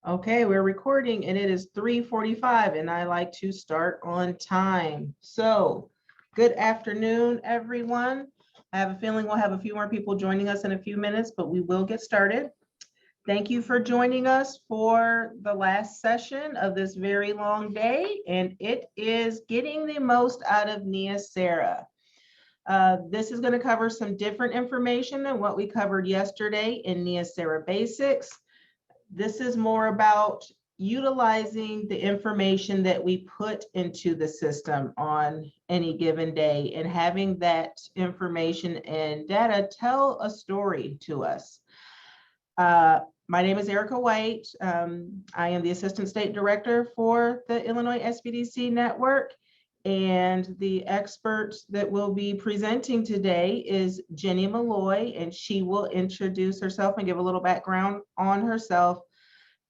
Okay, we're recording and it is 3:45 and I like to start on time. So, good afternoon, everyone. I have a feeling we'll have a few more people joining us in a few minutes, but we will get started. Thank you for joining us for the last session of this very long day, and it is getting the most out of Neoserra. This is going to cover some different information than what we covered yesterday in Neoserra Basics. This is more about utilizing the information that we put into the system on any given day and having that information and data tell a story to us. My name is Ericka White. I am the Assistant State Director for the Illinois SBDC network. And the expert that will be presenting today is Jenny Malloy, and she will introduce herself and give a little background on herself.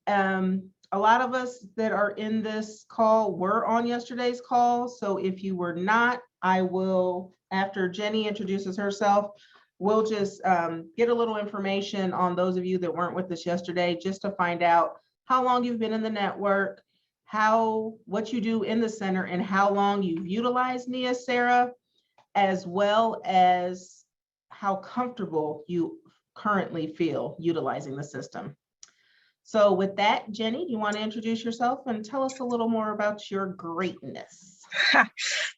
A lot of us that are in this call were on yesterday's call. So if you were not, I will, after Jenny introduces herself, we'll just get a little information on those of you that weren't with us yesterday, just to find out how long you've been in the network, what you do in the center, and how long you've utilized Neoserra, as well as how comfortable you currently feel utilizing the system. So with that, Jenny, do you want to introduce yourself and tell us a little more about your greatness?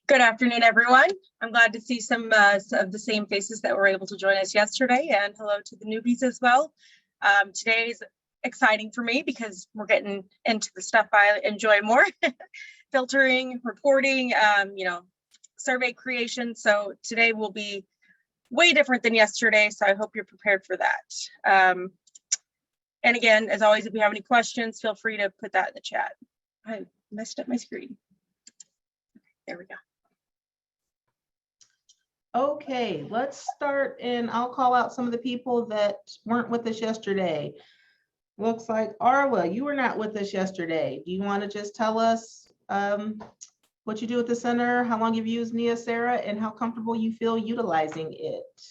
Good afternoon, everyone. I'm glad to see some of the same faces that were able to join us yesterday, and hello to the newbies as well. Today is exciting for me because we're getting into the stuff I enjoy more, filtering, reporting, survey creation. So today will be way different than yesterday. So I hope you're prepared for that. And again, as always, if you have any questions, feel free to put that in the chat. I messed up my screen. There we go. Okay, let's start, and I'll call out some of the people that weren't with us yesterday. Looks like Arla, you were not with us yesterday. Do you want to just tell us what you do at the center, how long you've used Neoserra, and how comfortable you feel utilizing it?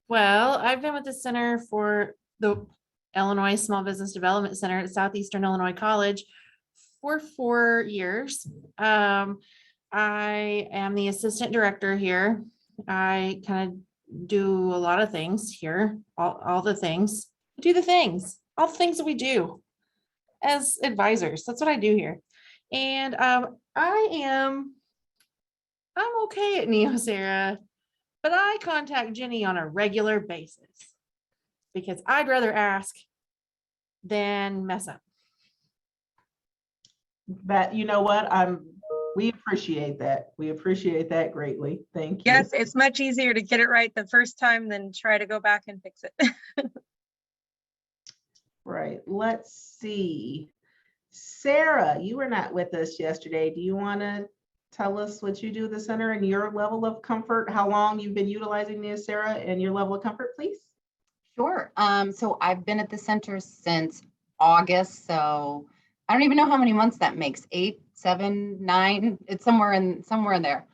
Well, I've been with the Center for the Illinois Small Business Development Center at Southeastern Illinois College for 4 years. I am the assistant director here. I kind of do a lot of things here, all the things. I do all the things that we do as advisors. That's what I do here. And I'm okay at Neoserra, but I contact Jenny on a regular basis because I'd rather ask than mess up. But you know what? We appreciate that. We appreciate that greatly. Thank you. Yes, it's much easier to get it right the first time than try to go back and fix it. Right. Let's see. Sarah, you were not with us yesterday. Do you want to tell us what you do at the center and your level of comfort, how long you've been utilizing Neoserra, and your level of comfort, please? Sure. So I've been at the center since August. So I don't even know how many months that makes. 8, 7, 9. It's somewhere in there.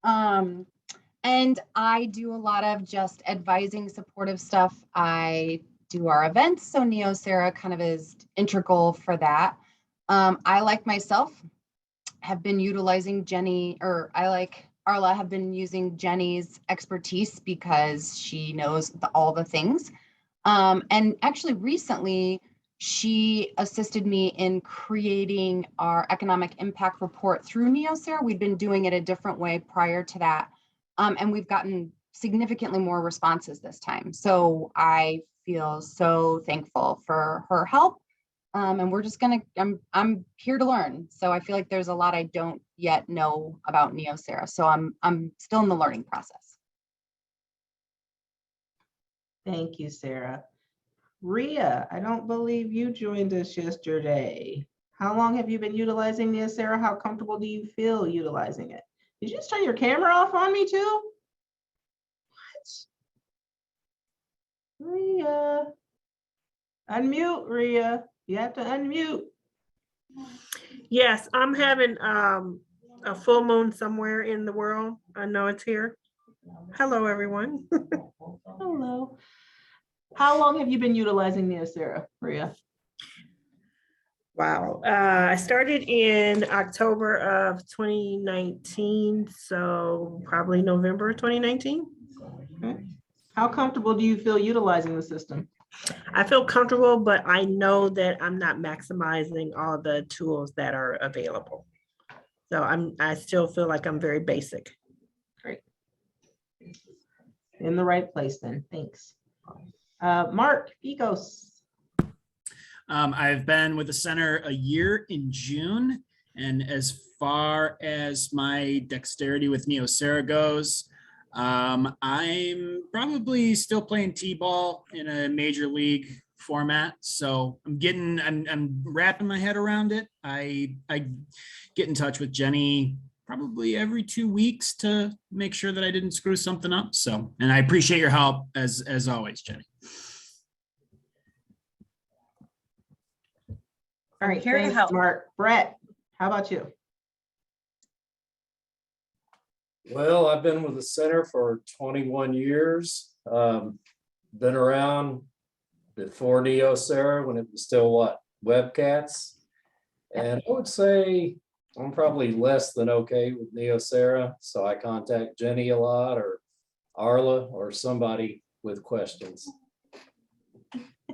And I do a lot of just advising, supportive stuff. I do our events. So Neoserra kind of is integral for that. I, like myself, have been utilizing Arla have been using Jenny's expertise because she knows all the things. And actually recently, she assisted me in creating our economic impact report through Neoserra. We'd been doing it a different way prior to that. And we've gotten significantly more responses this time. So I feel so thankful for her help. And we're just I'm here to learn. So I feel like there's a lot I don't yet know about Neoserra. So I'm still in the learning process. Thank you, Sarah. Rhea, I don't believe you joined us yesterday. How long have you been utilizing Neoserra? How comfortable do you feel utilizing it? Did you just turn your camera off on me too? What? Rhea. Unmute, Rhea. You have to unmute. Yes, I'm having a full moon somewhere in the world. I know it's here. Hello, everyone. Hello. How long have you been utilizing Neoserra, Rhea? Wow. I started in October of 2019, so probably November 2019. Okay. How comfortable do you feel utilizing the system? I feel comfortable, but I know that I'm not maximizing all the tools that are available. So I still feel like I'm very basic. Great. In the right place then, thanks. Mark, Ecos. I've been with the center a year in June, and as far as my dexterity with Neoserra goes, I'm probably still playing T-ball in a major league format. So I'm wrapping my head around it. I get in touch with Jenny probably every 2 weeks to make sure that I didn't screw something up. So, and I appreciate your help as always, Jenny. All right, Here to thanks, help. Mark. Brett, how about you? Well, I've been with the center for 21 years. Been around before Neoserra when it was still what, webcats. And I would say I'm probably less than okay with Neoserra. So I contact Jenny a lot, or Arla, or somebody with questions.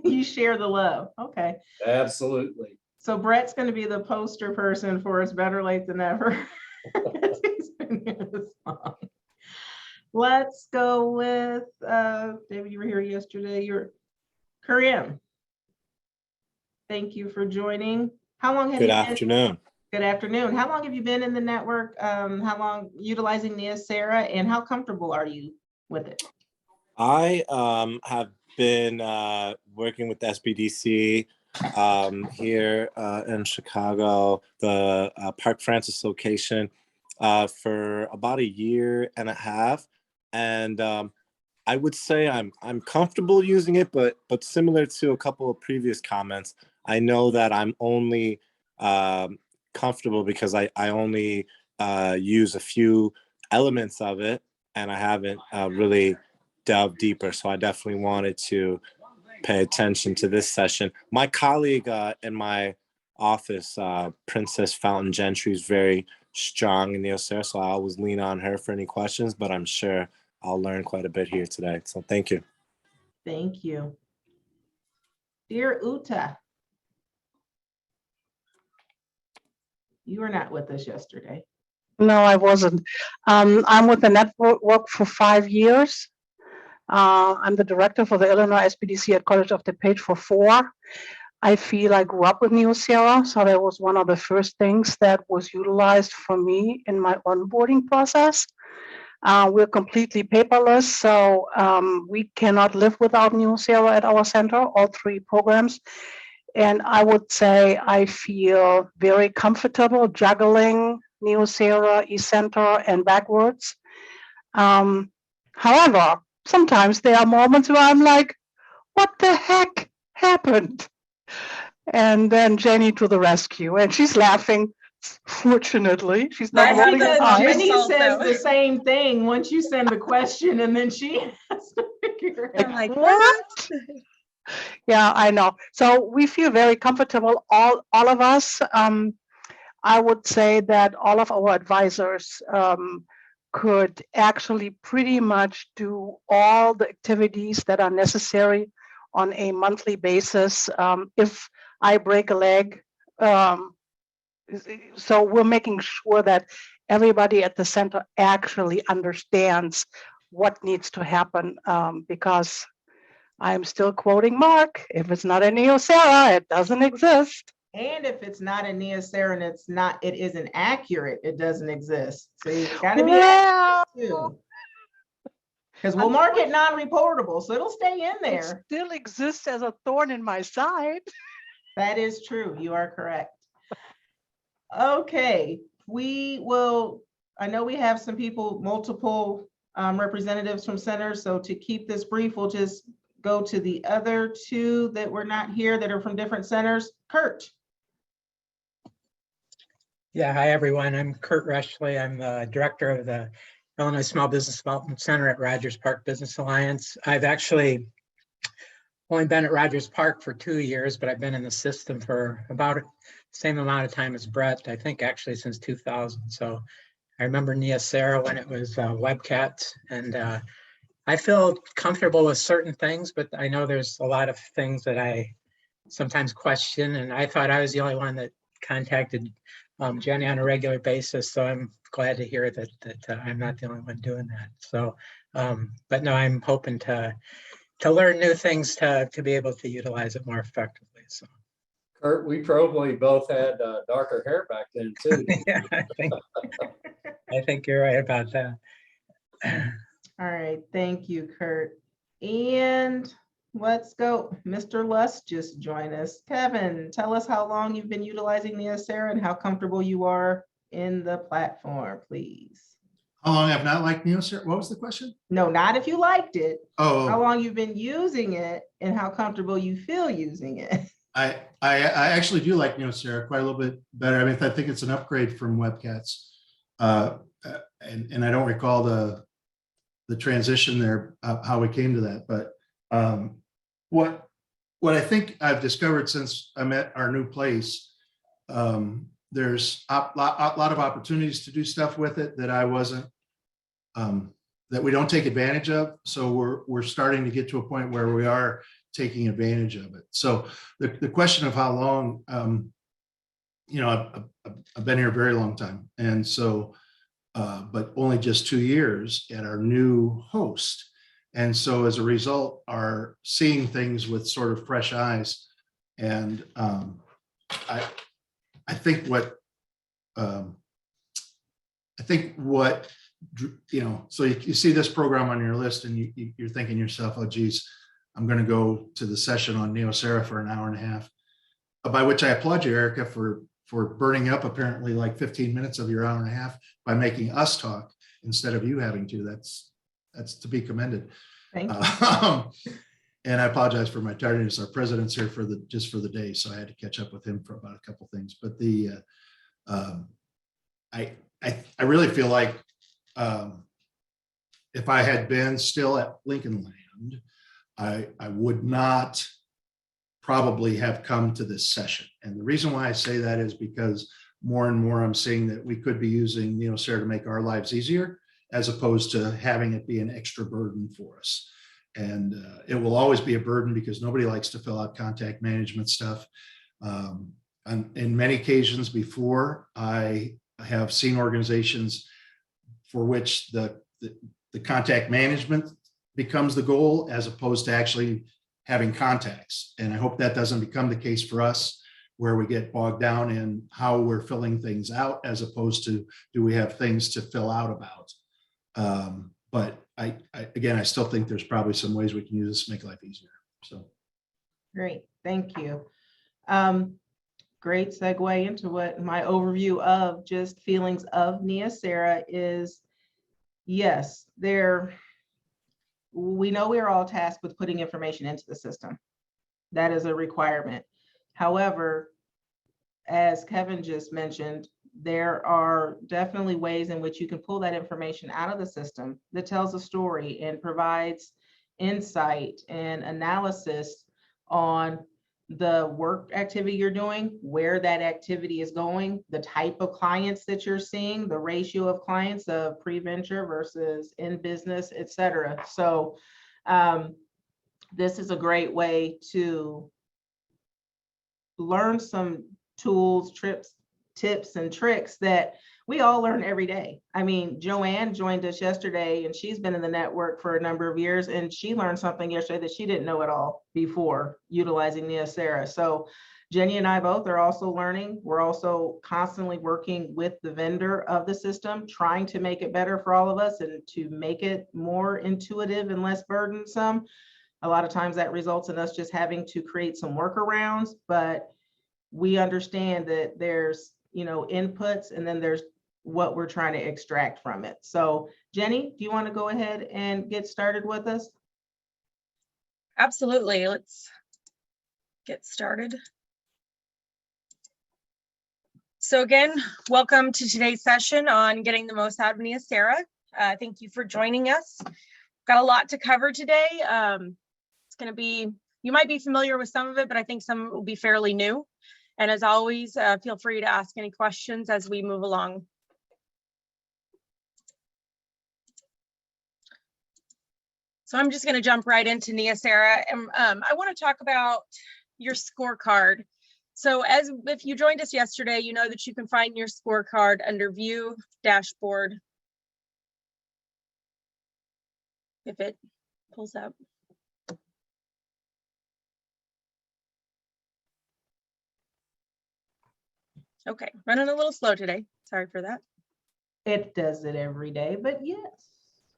You share the love. Okay. Absolutely. So Brett's going to be the poster person for It's Better Late Than Never. He's been here this long. Let's go with David, you were here yesterday. You're Kareem. Thank you for joining. How long have you Good been? afternoon. Good afternoon. How long have you been in the network? How long utilizing Neoserra, and how comfortable are you with it? I have been working with SBDC here in Chicago, the Park Francis location, for about a year and a half, and I would say I'm comfortable using it, but similar to a couple of previous comments, I know that I'm only comfortable because I only use a few elements of it, and I haven't really delved deeper. So I definitely wanted to pay attention to this session. My colleague in my office, Princess Fountain Gentry, is very strong in Neoserra, so I always lean on her for any questions, but I'm sure I'll learn quite a bit here today. So thank you. Thank you. Dear Uta, you were not with us yesterday. No, I wasn't. I'm with the network for 5 years. I'm the director for the Illinois SBDC at College of DePage for 4. I feel I grew up with Neoserra, so that was one of the first things that was utilized for me in my onboarding process. We're completely paperless, so we cannot live without Neoserra at our center, all 3 programs. And I would say I feel very comfortable juggling Neoserra, eCenter, and backwards. However, sometimes there are moments where I'm like, what the heck happened? And then Jenny to the rescue, and she's laughing. Fortunately, she's not I rolling have her those eyes. Jenny also. says the same thing once you send the question, and then she has to figure it I'm out. like, What? Yeah, I know. So we feel very comfortable, all of us. I would say that all of our advisors could actually pretty much do all the activities that are necessary on a monthly basis. If I break a leg, so we're making sure that everybody at the center actually understands what needs to happen, because I'm still quoting Mark, if it's not a Neoserra, it doesn't exist. And if it's not a Neoserra and it isn't accurate, it doesn't exist. So you gotta be Well, accurate too. Because we'll mark it non-reportable, so it'll stay in it there. still exists as a thorn in my side. That is true. You are correct. Okay, I know we have some people, multiple representatives from centers. So to keep this brief, we'll just go to the other 2 that were not here that are from different centers. Kurt. Yeah, hi everyone. I'm Kurt Reshley. I'm the director of the Illinois Small Business Development Center at Rogers Park Business Alliance. I've actually only been at Rogers Park for 2 years, but I've been in the system for about the same amount of time as Brett, I think actually since 2000. So I remember Neoserra when it was Webcats, and I feel comfortable with certain things, but I know there's a lot of things that I sometimes question, and I thought I was the only one that contacted Jenny on a regular basis, so I'm glad to hear that I'm not the only one doing that. So, but no, I'm hoping to learn new things to be able to utilize it more effectively. So, Kurt, we probably both had darker hair back then too. yeah, I think you're right about that. All right, thank you, Kurt. And let's go. Mr. Lust just joined us. Kevin, tell us how long you've been utilizing Neoserra and how comfortable you are in the platform, please. How long I've not liked Neoserra? What was the question? No, not if you liked it. Oh, How long you've been using it and how comfortable you feel using it. I actually do like Neoserra quite a little bit better. I mean, I think it's an upgrade from Webcats. And I don't recall the transition there, how we came to that. But what I think I've discovered since I'm at our new place, there's a lot of opportunities to do stuff with it that I wasn't, that we don't take advantage of. So we're starting to get to a point where we are taking advantage of it. So the question of how long, you know, I've been here a very long time. And so, but only just 2 years at our new host. And so as a result, are seeing things with sort of fresh eyes. And I think what, you know, so you see this program on your list and you're thinking to yourself, oh, geez, I'm going to go to the session on Neoserra for an hour and a half, by which I applaud you, Ericka, for burning up apparently like 15 minutes of your hour and a half by making us talk instead of you having to. That's to be commended. Thank you. And I apologize for my tardiness. Our president's here just for the day, so I had to catch up with him for about a couple things. But I really feel like if I had been still at Lincoln Land, I would not probably have come to this session. And the reason why I say that is because more and more I'm seeing that we could be using Neoserra to make our lives easier, as opposed to having it be an extra burden for us. And it will always be a burden because nobody likes to fill out contact management stuff. And in many occasions before, I have seen organizations for which the contact management becomes the goal as opposed to actually having contacts. And I hope that doesn't become the case for us, where we get bogged down in how we're filling things out as opposed to do we have things to fill out about. But again, I still think there's probably some ways we can use this to make life easier. So Great, thank you. Great segue into what my overview of just feelings of Neoserra is. Yes, we know we're all tasked with putting information into the system. That is a requirement. However, as Kevin just mentioned, there are definitely ways in which you can pull that information out of the system that tells a story and provides insight and analysis on the work activity you're doing, where that activity is going, the type of clients that you're seeing, the ratio of clients of pre-venture versus in business, et cetera. So this is a great way to learn some tools, tips and tricks that we all learn every day. I mean, Joanne joined us yesterday and she's been in the network for a number of years and she learned something yesterday that she didn't know at all before utilizing Neoserra. So Jenny and I both are also learning. We're also constantly working with the vendor of the system, trying to make it better for all of us and to make it more intuitive and less burdensome. A lot of times that results in us just having to create some workarounds, but we understand that there's, you know, inputs and then there's what we're trying to extract from it. So Jenny, do you want to go ahead and get started with us? Absolutely. Let's get started. So again, welcome to today's session on getting the most out of Neoserra. Thank you for joining us. Got a lot to cover today. It's going to be You might be familiar with some of it, but I think some will be fairly new. And as always, feel free to ask any questions as we move along. So I'm just going to jump right into Neoserra, and I want to talk about your scorecard. So if you joined us yesterday, you know that you can find your scorecard under View Dashboard. If it pulls up. Okay, running a little slow today. Sorry for that. It does it every day, but yes.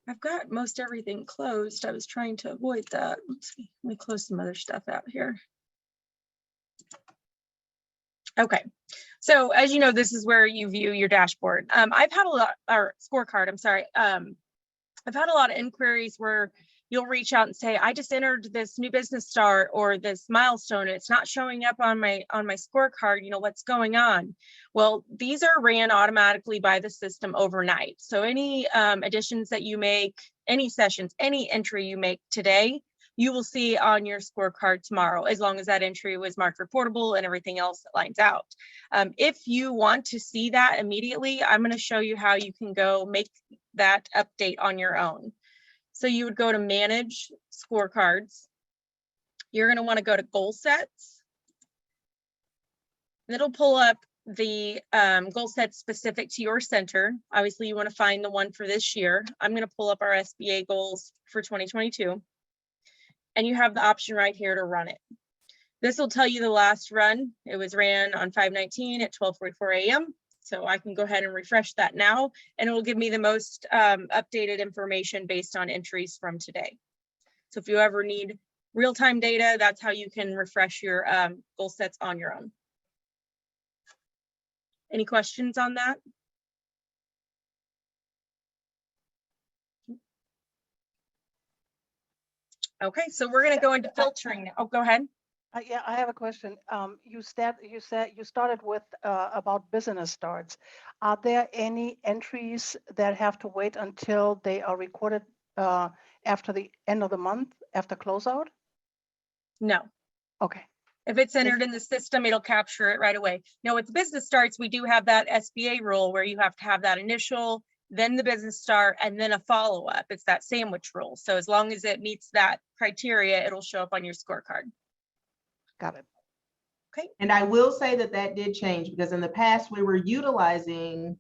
I've got most everything closed. I was trying to avoid that. Let's see. Let me close some other stuff out here. Okay, so as you know, this is where you view your dashboard. I've had a lot, or scorecard, I'm sorry. I've had a lot of inquiries where you'll reach out and say, I just entered this new business start or this milestone, and it's not showing up on my scorecard, you know, what's going on? Well, these are ran automatically by the system overnight. So any additions that you make, any sessions, any entry you make today, you will see on your scorecard tomorrow, as long as that entry was marked reportable and everything else lines out. If you want to see that immediately, I'm going to show you how you can go make that update on your own. So you would go to Manage Scorecards. You're going to want to go to Goal Sets. And it'll pull up the goal sets specific to your center. Obviously, you want to find the one for this year. I'm going to pull up our SBA goals for 2022. And you have the option right here to run it. This will tell you the last run. It was ran on 5/19 at 12:44 a.m. So I can go ahead and refresh that now, and it will give me the most updated information based on entries from today. So if you ever need real-time data, that's how you can refresh your goal sets on your own. Any questions on that? Okay, so we're going to go into filtering now. Oh, go ahead. Yeah, I have a question. You said you started with about business starts. Are there any entries that have to wait until they are recorded after the end of the month, after closeout? No. Okay. If it's entered in the system, it'll capture it right away. Now, with business starts, we do have that SBA rule where you have to have that initial, then the business start, and then a follow-up. It's that sandwich rule. So as long as it meets that criteria, it'll show up on your scorecard. Got it. Okay. And I will say that that did change, because in the past we were utilizing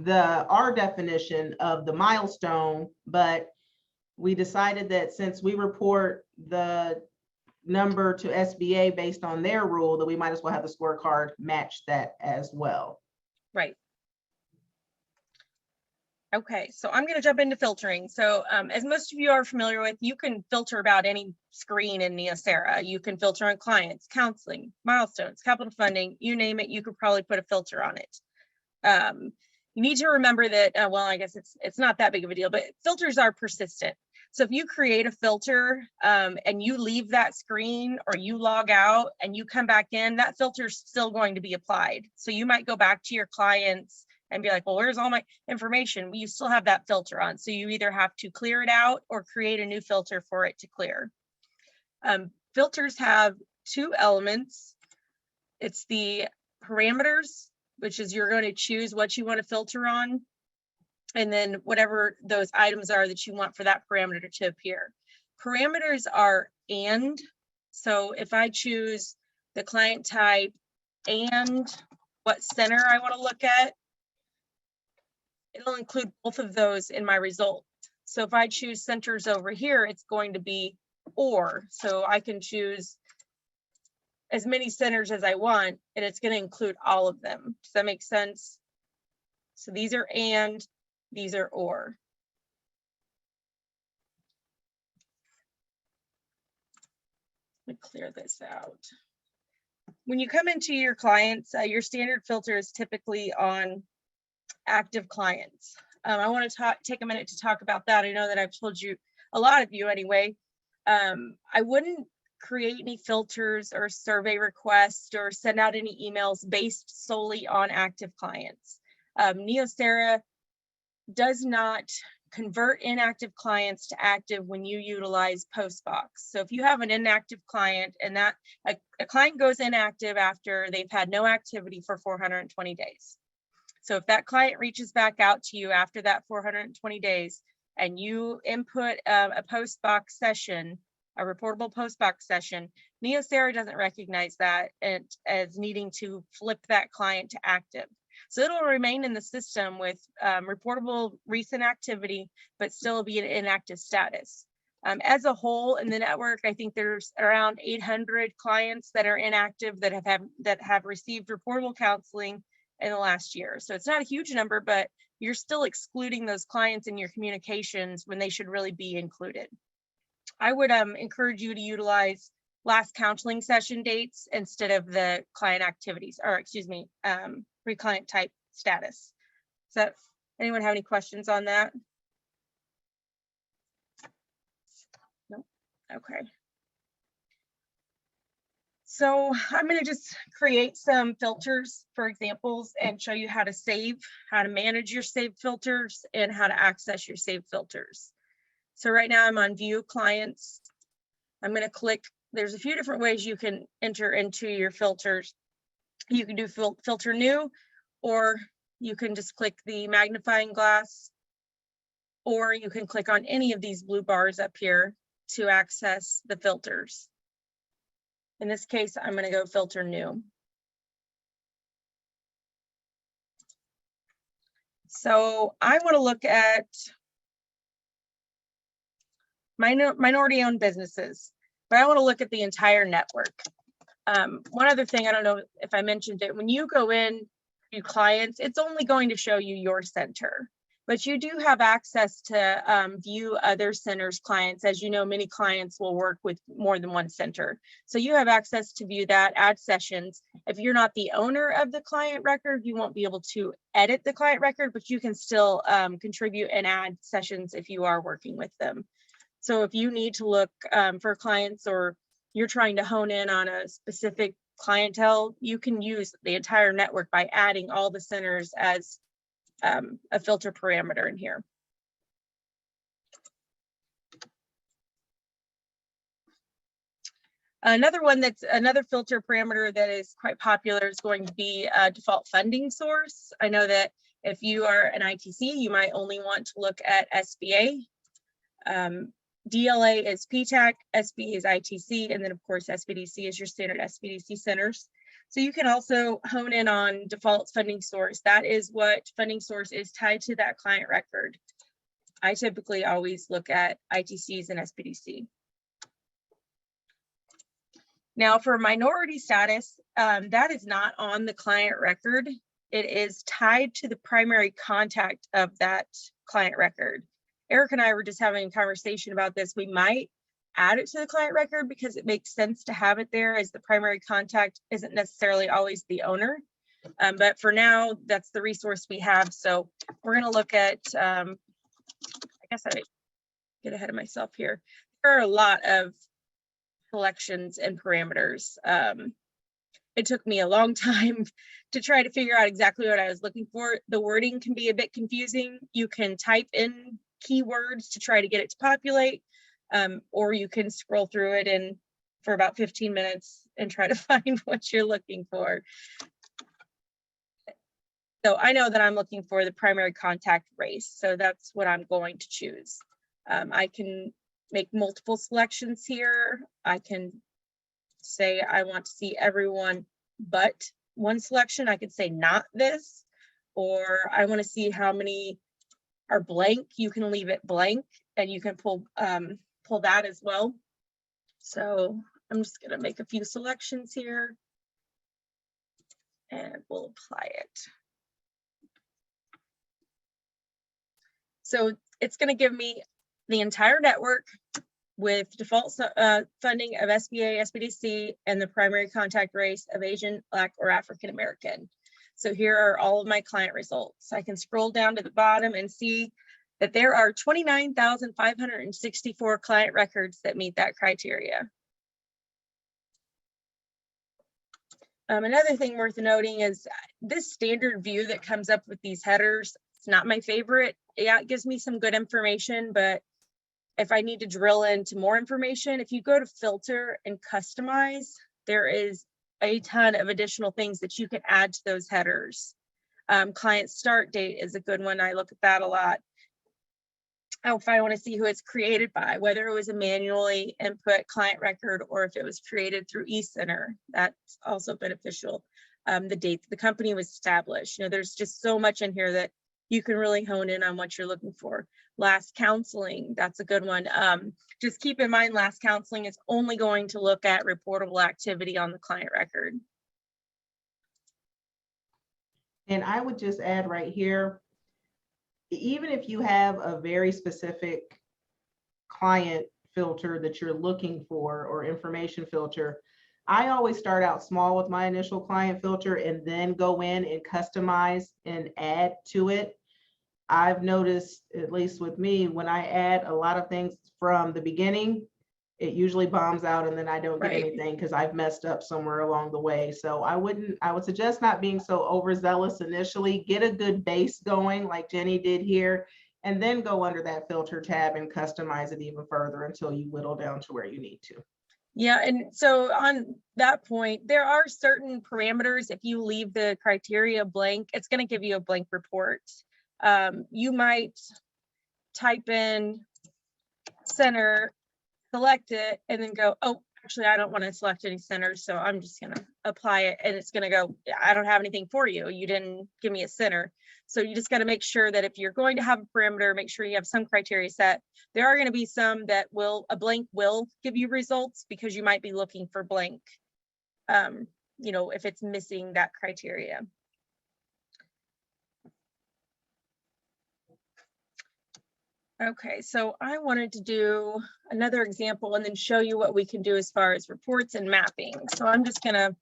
our definition of the milestone, but we decided that since we report the number to SBA based on their rule, that we might as well have the scorecard match that as well. Right. Okay, so I'm going to jump into filtering. So as most of you are familiar with, you can filter about any screen in Neoserra. You can filter on clients, counseling, milestones, capital funding, you name it, you could probably put a filter on it. You need to remember that, well, I guess it's not that big of a deal, but filters are persistent. So if you create a filter and you leave that screen or you log out and you come back in, that filter is still going to be applied. So you might go back to your clients and be like, well, where's all my information? Well, you still have that filter on. So you either have to clear it out or create a new filter for it to clear. Filters have two elements. It's the parameters, which is you're going to choose what you want to filter on, and then whatever those items are that you want for that parameter to appear. Parameters are and. So if I choose the client type and what center I want to look at, it'll include both of those in my result. So if I choose centers over here, it's going to be or. So I can choose as many centers as I want, and it's going to include all of them. Does that make sense? So these are and, these are or. Let me clear this out. When you come into your clients, your standard filter is typically on active clients. I want to take a minute to talk about that. I know that I've told you, a lot of you anyway. I wouldn't create any filters or survey requests or send out any emails based solely on active clients. Neoserra does not convert inactive clients to active when you utilize Postbox. So if you have an inactive client and that a client goes inactive after they've had no activity for 420 days. So if that client reaches back out to you after that 420 days and you input a Postbox session, a reportable Postbox session, Neoserra doesn't recognize that as needing to flip that client to active. So it'll remain in the system with reportable recent activity, but still be an inactive status. As a whole in the network, I think there's around 800 clients that are inactive that have received reportable counseling in the last year. So it's not a huge number, but you're still excluding those clients in your communications when they should really be included. I would encourage you to utilize last counseling session dates instead of the client activities, or excuse me, pre-client type status. Does anyone have any questions on that? No. Okay. So I'm going to just create some filters for examples and show you how to save, how to manage your saved filters, and how to access your saved filters. So right now I'm on view clients. I'm going to click, there's a few different ways you can enter into your filters. You can do filter new, or you can just click the magnifying glass, or you can click on any of these blue bars up here to access the filters. In this case, I'm going to go filter new. So I want to look at minority-owned businesses, but I want to look at the entire network. One other thing, I don't know if I mentioned it, when you go in to clients, it's only going to show you your center, but you do have access to view other centers' clients. As you know, many clients will work with more than one center. So you have access to view that, add sessions. If you're not the owner of the client record, you won't be able to edit the client record, but you can still contribute and add sessions if you are working with them. So if you need to look for clients, or you're trying to hone in on a specific clientele, you can use the entire network by adding all the centers as a filter parameter in here. Another filter parameter that is quite popular is going to be a default funding source. I know that if you are an ITC, you might only want to look at SBA. DLA is PTAC, SB is ITC, and then of course SBDC is your standard SBDC centers. So you can also hone in on default funding source. That is what funding source is tied to that client record. I typically always look at ITCs and SBDC. Now for minority status, that is not on the client record. It is tied to the primary contact of that client record. Eric and I were just having a conversation about this. We might add it to the client record because it makes sense to have it there, as the primary contact isn't necessarily always the owner. But for now, that's the resource we have. So we're going to look at, I guess I get ahead of myself here. There are a lot of collections and parameters. It took me a long time to try to figure out exactly what I was looking for. The wording can be a bit confusing. You can type in keywords to try to get it to populate, or you can scroll through it for about 15 minutes and try to find what you're looking for. So I know that I'm looking for the primary contact race, so that's what I'm going to choose. I can make multiple selections here. I can say I want to see everyone but one selection. I could say not this, or I want to see how many are blank. You can leave it blank, and you can pull that as well. So I'm just going to make a few selections here, and we'll apply it. So it's going to give me the entire network with default funding of SBA, SBDC, and the primary contact race of Asian, Black, or African American. So here are all of my client results. I can scroll down to the bottom and see that there are 29,564 client records that meet that criteria. Another thing worth noting is this standard view that comes up with these headers. It's not my favorite. Yeah, it gives me some good information, but if I need to drill into more information, if you go to filter and customize, there is a ton of additional things that you can add to those headers. Client start date is a good one. I look at that a lot. Oh, if I want to see who it's created by, whether it was a manually input client record or if it was created through eCenter, that's also beneficial. The date the company was established. You know, there's just so much in here that you can really hone in on what you're looking for. Last counseling, that's a good one. Just keep in mind, last counseling is only going to look at reportable activity on the client record. And I would just add right here, even if you have a very specific client filter that you're looking for or information filter, I always start out small with my initial client filter and then go in and customize and add to it. I've noticed, at least with me, when I add a lot of things from the beginning, it usually bombs out and then I don't get Right. anything because I've messed up somewhere along the way. So I would suggest not being so overzealous initially. Get a good base going like Jenny did here, and then go under that filter tab and customize it even further until you whittle down to where you need to. Yeah, and so on that point, there are certain parameters. If you leave the criteria blank, it's going to give you a blank report. You might type in center, select it, and then go, oh, actually, I don't want to select any centers, so I'm just going to apply it. And it's going to go, I don't have anything for you. You didn't give me a center. So you just got to make sure that if you're going to have a parameter, make sure you have some criteria set. There are going to be some that a blank will give you results because you might be looking for blank, you know, if it's missing that criteria. Okay, so I wanted to do another example and then show you what we can do as far as reports and mapping. So I'm just gonna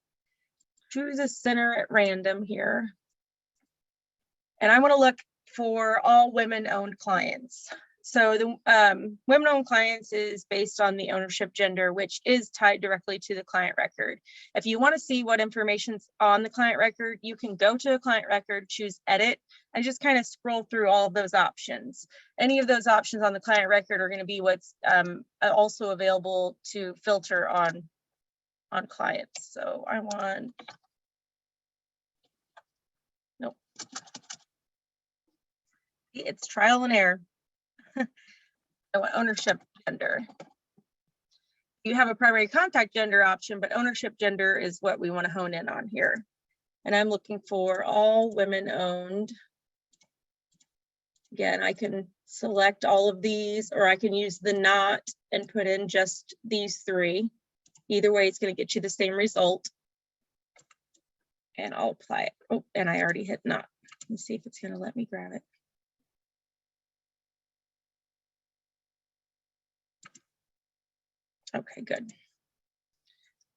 choose a center at random here. And I want to look for all women-owned clients. So the women-owned clients is based on the ownership gender, which is tied directly to the client record. If you want to see what information's on the client record, you can go to a client record, choose edit, and just kind of scroll through all of those options. Any of those options on the client record are going to be what's also available to filter on clients. So I want, nope. It's trial and error. I want ownership gender. You have a primary contact gender option, but ownership gender is what we want to hone in on here. And I'm looking for all women owned. Again, I can select all of these, or I can use the not and put in just these three. Either way, it's going to get you the same result. And I'll apply it. Oh, and I already hit not. Let's see if it's going to let me grab it. Okay, good.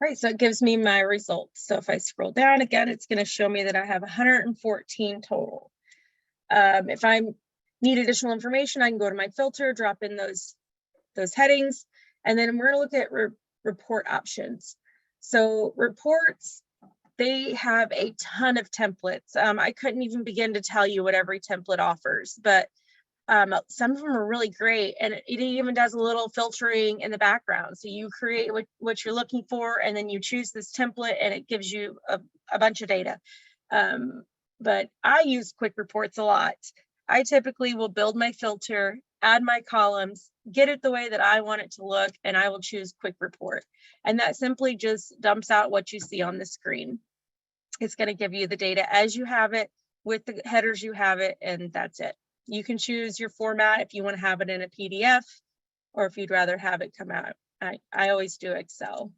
All right, so it gives me my results. So if I scroll down again, it's going to show me that I have 114 total. If I need additional information, I can go to my filter, drop in those headings, and then we're going to look at report options. So reports, they have a ton of templates. I couldn't even begin to tell you what every template offers, but some of them are really great, and it even does a little filtering in the background. So you create what you're looking for, and then you choose this template and it gives you a bunch of data. But I use quick reports a lot. I typically will build my filter, add my columns, get it the way that I want it to look, and I will choose quick report. And that simply just dumps out what you see on the screen. It's going to give you the data as you have it with the headers you have it, and that's it. You can choose your format if you want to have it in a PDF or if you'd rather have it come out. I always do Excel.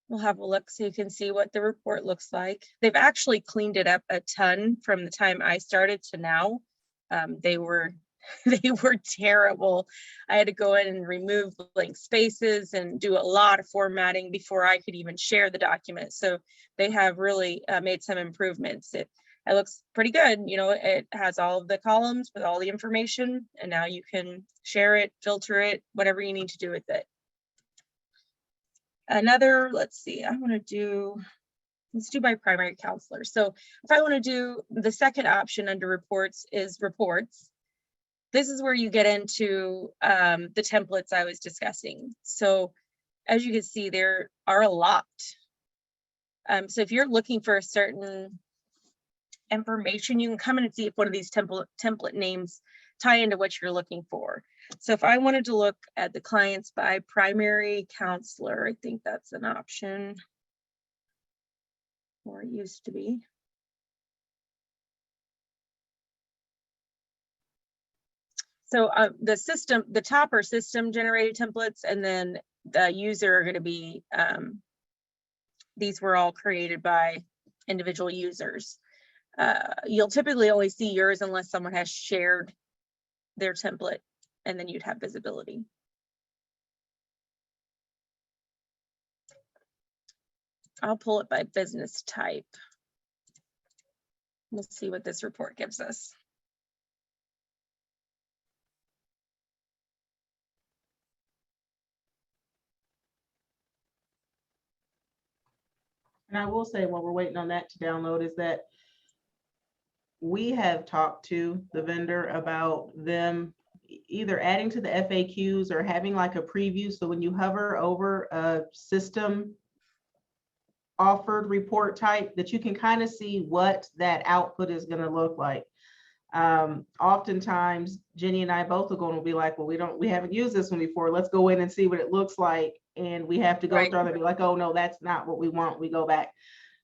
We'll have a look so you can see what the report looks like. They've actually cleaned it up a ton from the time I started to now. They were terrible. I had to go in and remove blank spaces and do a lot of formatting before I could even share the document. So they have really made some improvements. It looks pretty good. You know, it has all of the columns with all the information, and now you can share it, filter it, whatever you need to do with it. Let's see, I want to do let's do by primary counselor. So if I want to do the second option under reports is reports. This is where you get into the templates I was discussing. So as you can see, there are a lot. So if you're looking for a certain information, you can come in and see if one of these template names tie into what you're looking for. So if I wanted to look at the clients by primary counselor, I think that's an option, or it used to be. So the top are system generated templates, and then the user are going to be, these were all created by individual users. You'll typically only see yours unless someone has shared their template, and then you'd have visibility. I'll pull it by business type. We'll see what this report gives us. And I will say, while we're waiting on that to download, is that we have talked to the vendor about them either adding to the FAQs or having like a preview. So when you hover over a system offered report type, that you can kind of see what that output is going to look like. Oftentimes Jenny and I both are going to be like, well, we haven't used this one before. Let's go in and see what it looks like. And we have to go through and be like, oh no, that's not what we want. We go back.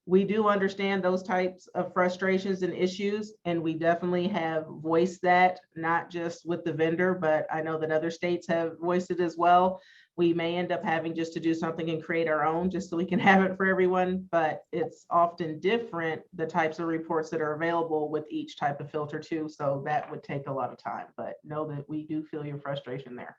We do understand those types of frustrations and issues, and we definitely have voiced that, not just with the vendor, but I know that other states have voiced it as well. We may end up having just to do something and create our own just so we can have it for everyone, but it's often different, the types of reports that are available with each type of filter too. So that would take a lot of time, but know that we do feel your frustration there.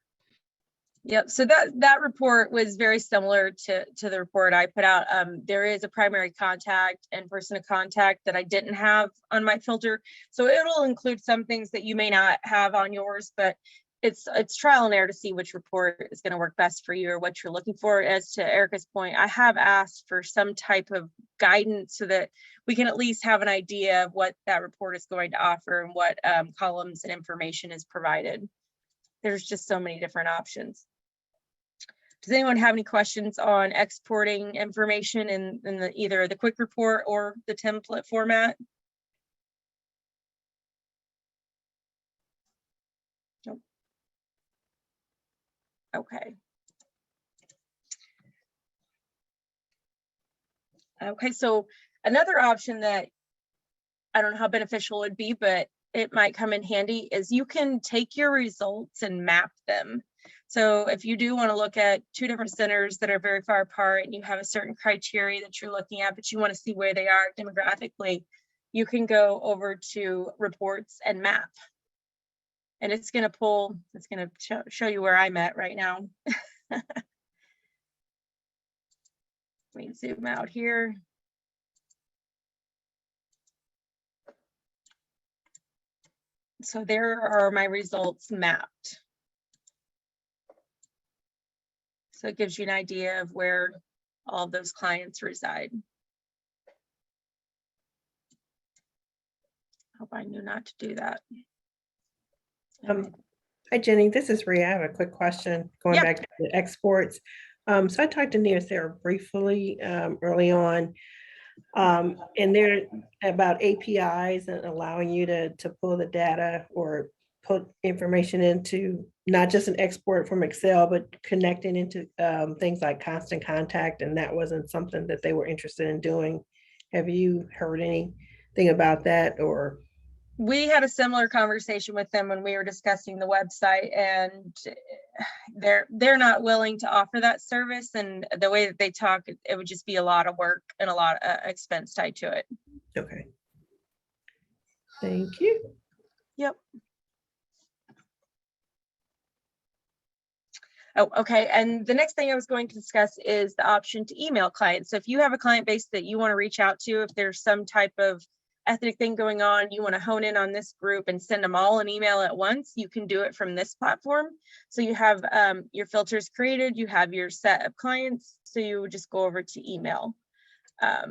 Yep, so that report was very similar to the report I put out. There is a primary contact and person of contact that I didn't have on my filter. So it'll include some things that you may not have on yours, but it's trial and error to see which report is going to work best for you or what you're looking for. As to Ericka's point, I have asked for some type of guidance so that we can at least have an idea of what that report is going to offer and what columns and information is provided. There's just so many different options. Does anyone have any questions on exporting information in either the quick report or the template format? Nope. Okay. Okay, so another option that I don't know how beneficial it would be, but it might come in handy is you can take your results and map them. So if you do want to look at two different centers that are very far apart and you have a certain criteria that you're looking at, but you want to see where they are demographically, you can go over to reports and map. And it's going to show you where I'm at right now. Let me zoom out here. So there are my results mapped. So it gives you an idea of where all of those clients reside. Hope I knew not to do that. Hi, Jenny, this is Rhea. I have a quick question going back to the exports. So I talked to Neoserra briefly early on, and they're about APIs and allowing you to pull the data or put information into not just an export from Excel, but connecting into things like Constant Contact, and that wasn't something that they were interested in doing. Have you heard anything about that? Or we had a similar conversation with them when we were discussing the website, and they're not willing to offer that service, and the way that they talk, it would just be a lot of work and a lot of expense tied to it. Okay, thank you. Yep. Oh, okay. And the next thing I was going to discuss is the option to email clients. So if you have a client base that you want to reach out to, if there's some type of ethnic thing going on, you want to hone in on this group and send them all an email at once, you can do it from this platform. So you have your filters created, you have your set of clients. So you would just go over to email.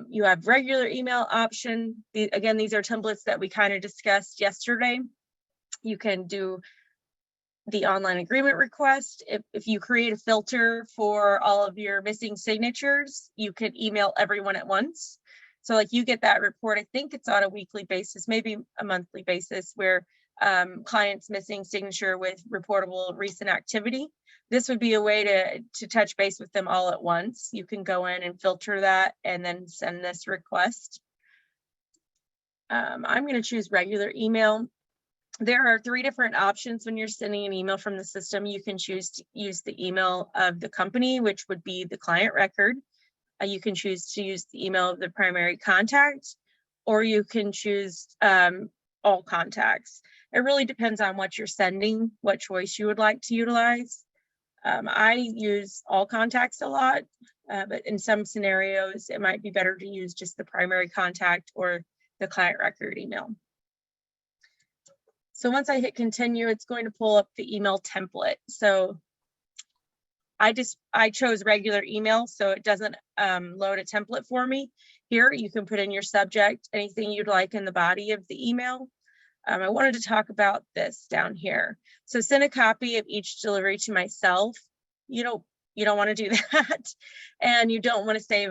You have regular email option. Again, these are templates that we kind of discussed yesterday. You can do the online agreement request. If you create a filter for all of your missing signatures, you could email everyone at once. So like you get that report, I think it's on a weekly basis, maybe a monthly basis, where clients missing signature with reportable recent activity. This would be a way to touch base with them all at once. You can go in and filter that and then send this request. I'm going to choose regular email. There are 3 different options when you're sending an email from the system. You can choose to use the email of the company, which would be the client record. You can choose to use the email of the primary contact, or you can choose all contacts. It really depends on what you're sending, what choice you would like to utilize. I use all contacts a lot, but in some scenarios, it might be better to use just the primary contact or the client record email. So once I hit continue, it's going to pull up the email template. So I chose regular email, so it doesn't load a template for me. Here, you can put in your subject, anything you'd like in the body of the email. I wanted to talk about this down here. So send a copy of each delivery to myself. You don't want to do that. And you don't want to save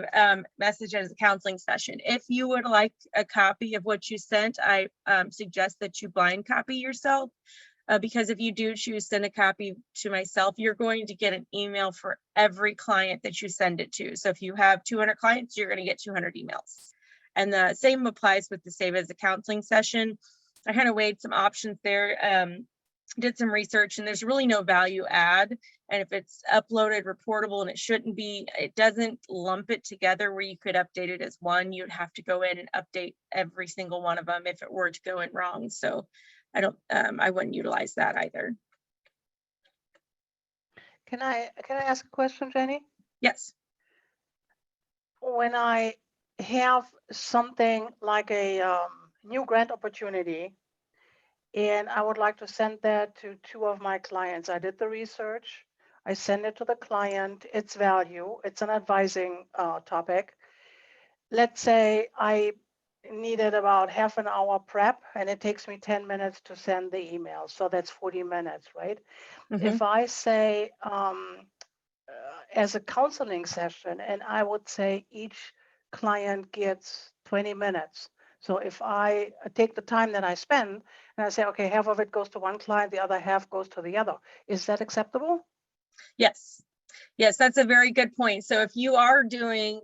message as a counseling session. If you would like a copy of what you sent, I suggest that you blind copy yourself. Because if you do choose send a copy to myself, you're going to get an email for every client that you send it to. So if you have 200 clients, you're going to get 200 emails. And the same applies with the save as a counseling session. I kind of weighed some options there, did some research, and there's really no value add. And if it's uploaded reportable, and it shouldn't be, it doesn't lump it together where you could update it as one. You'd have to go in and update every single one of them if it were to go in wrong. So I wouldn't utilize that either. Can I ask a question, Jenny? Yes. When I have something like a new grant opportunity, and I would like to send that to 2 of my clients. I did the research. I send it to the client. It's value. It's an advising topic. Let's say I needed about half an hour prep, and it takes me 10 minutes to send the email. So that's 40 minutes, right? Mm-hmm. If I say as a counseling session, and I would say each client gets 20 minutes. So if I take the time that I spend and I say, okay, half of it goes to one client, the other half goes to the other, is that acceptable? Yes. Yes, that's a very good point. So if you are doing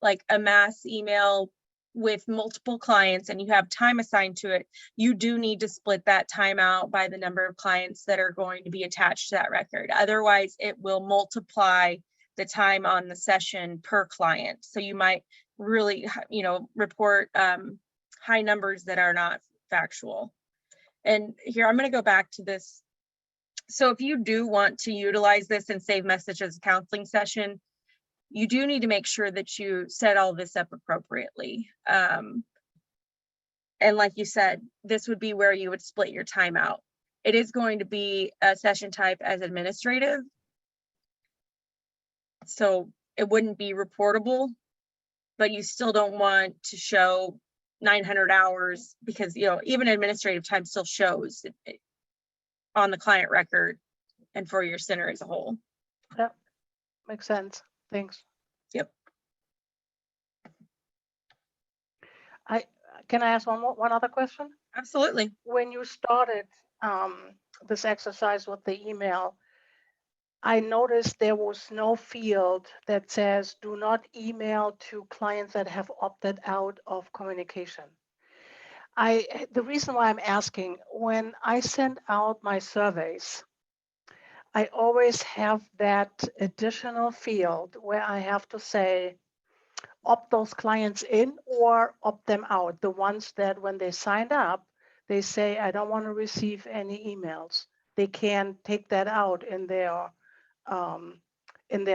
like a mass email with multiple clients and you have time assigned to it, you do need to split that time out by the number of clients that are going to be attached to that record. Otherwise, it will multiply the time on the session per client. So you might really, report high numbers that are not factual. And here, I'm going to go back to this. So if you do want to utilize this and save message as a counseling session, you do need to make sure that you set all this up appropriately. And like you said, this would be where you would split your time out. It is going to be a session type as administrative. So it wouldn't be reportable, but you still don't want to show 900 hours because, even administrative time still shows it on the client record and for your center as a whole. Yep, makes sense. Thanks. Yep. Can I ask one other question? Absolutely. When you started this exercise with the email, I noticed there was no field that says do not email to clients that have opted out of communication. The reason why I'm asking, when I send out my surveys, I always have that additional field where I have to say, opt those clients in or opt them out. The ones that when they signed up, they say, I don't want to receive any emails. They can take that out in their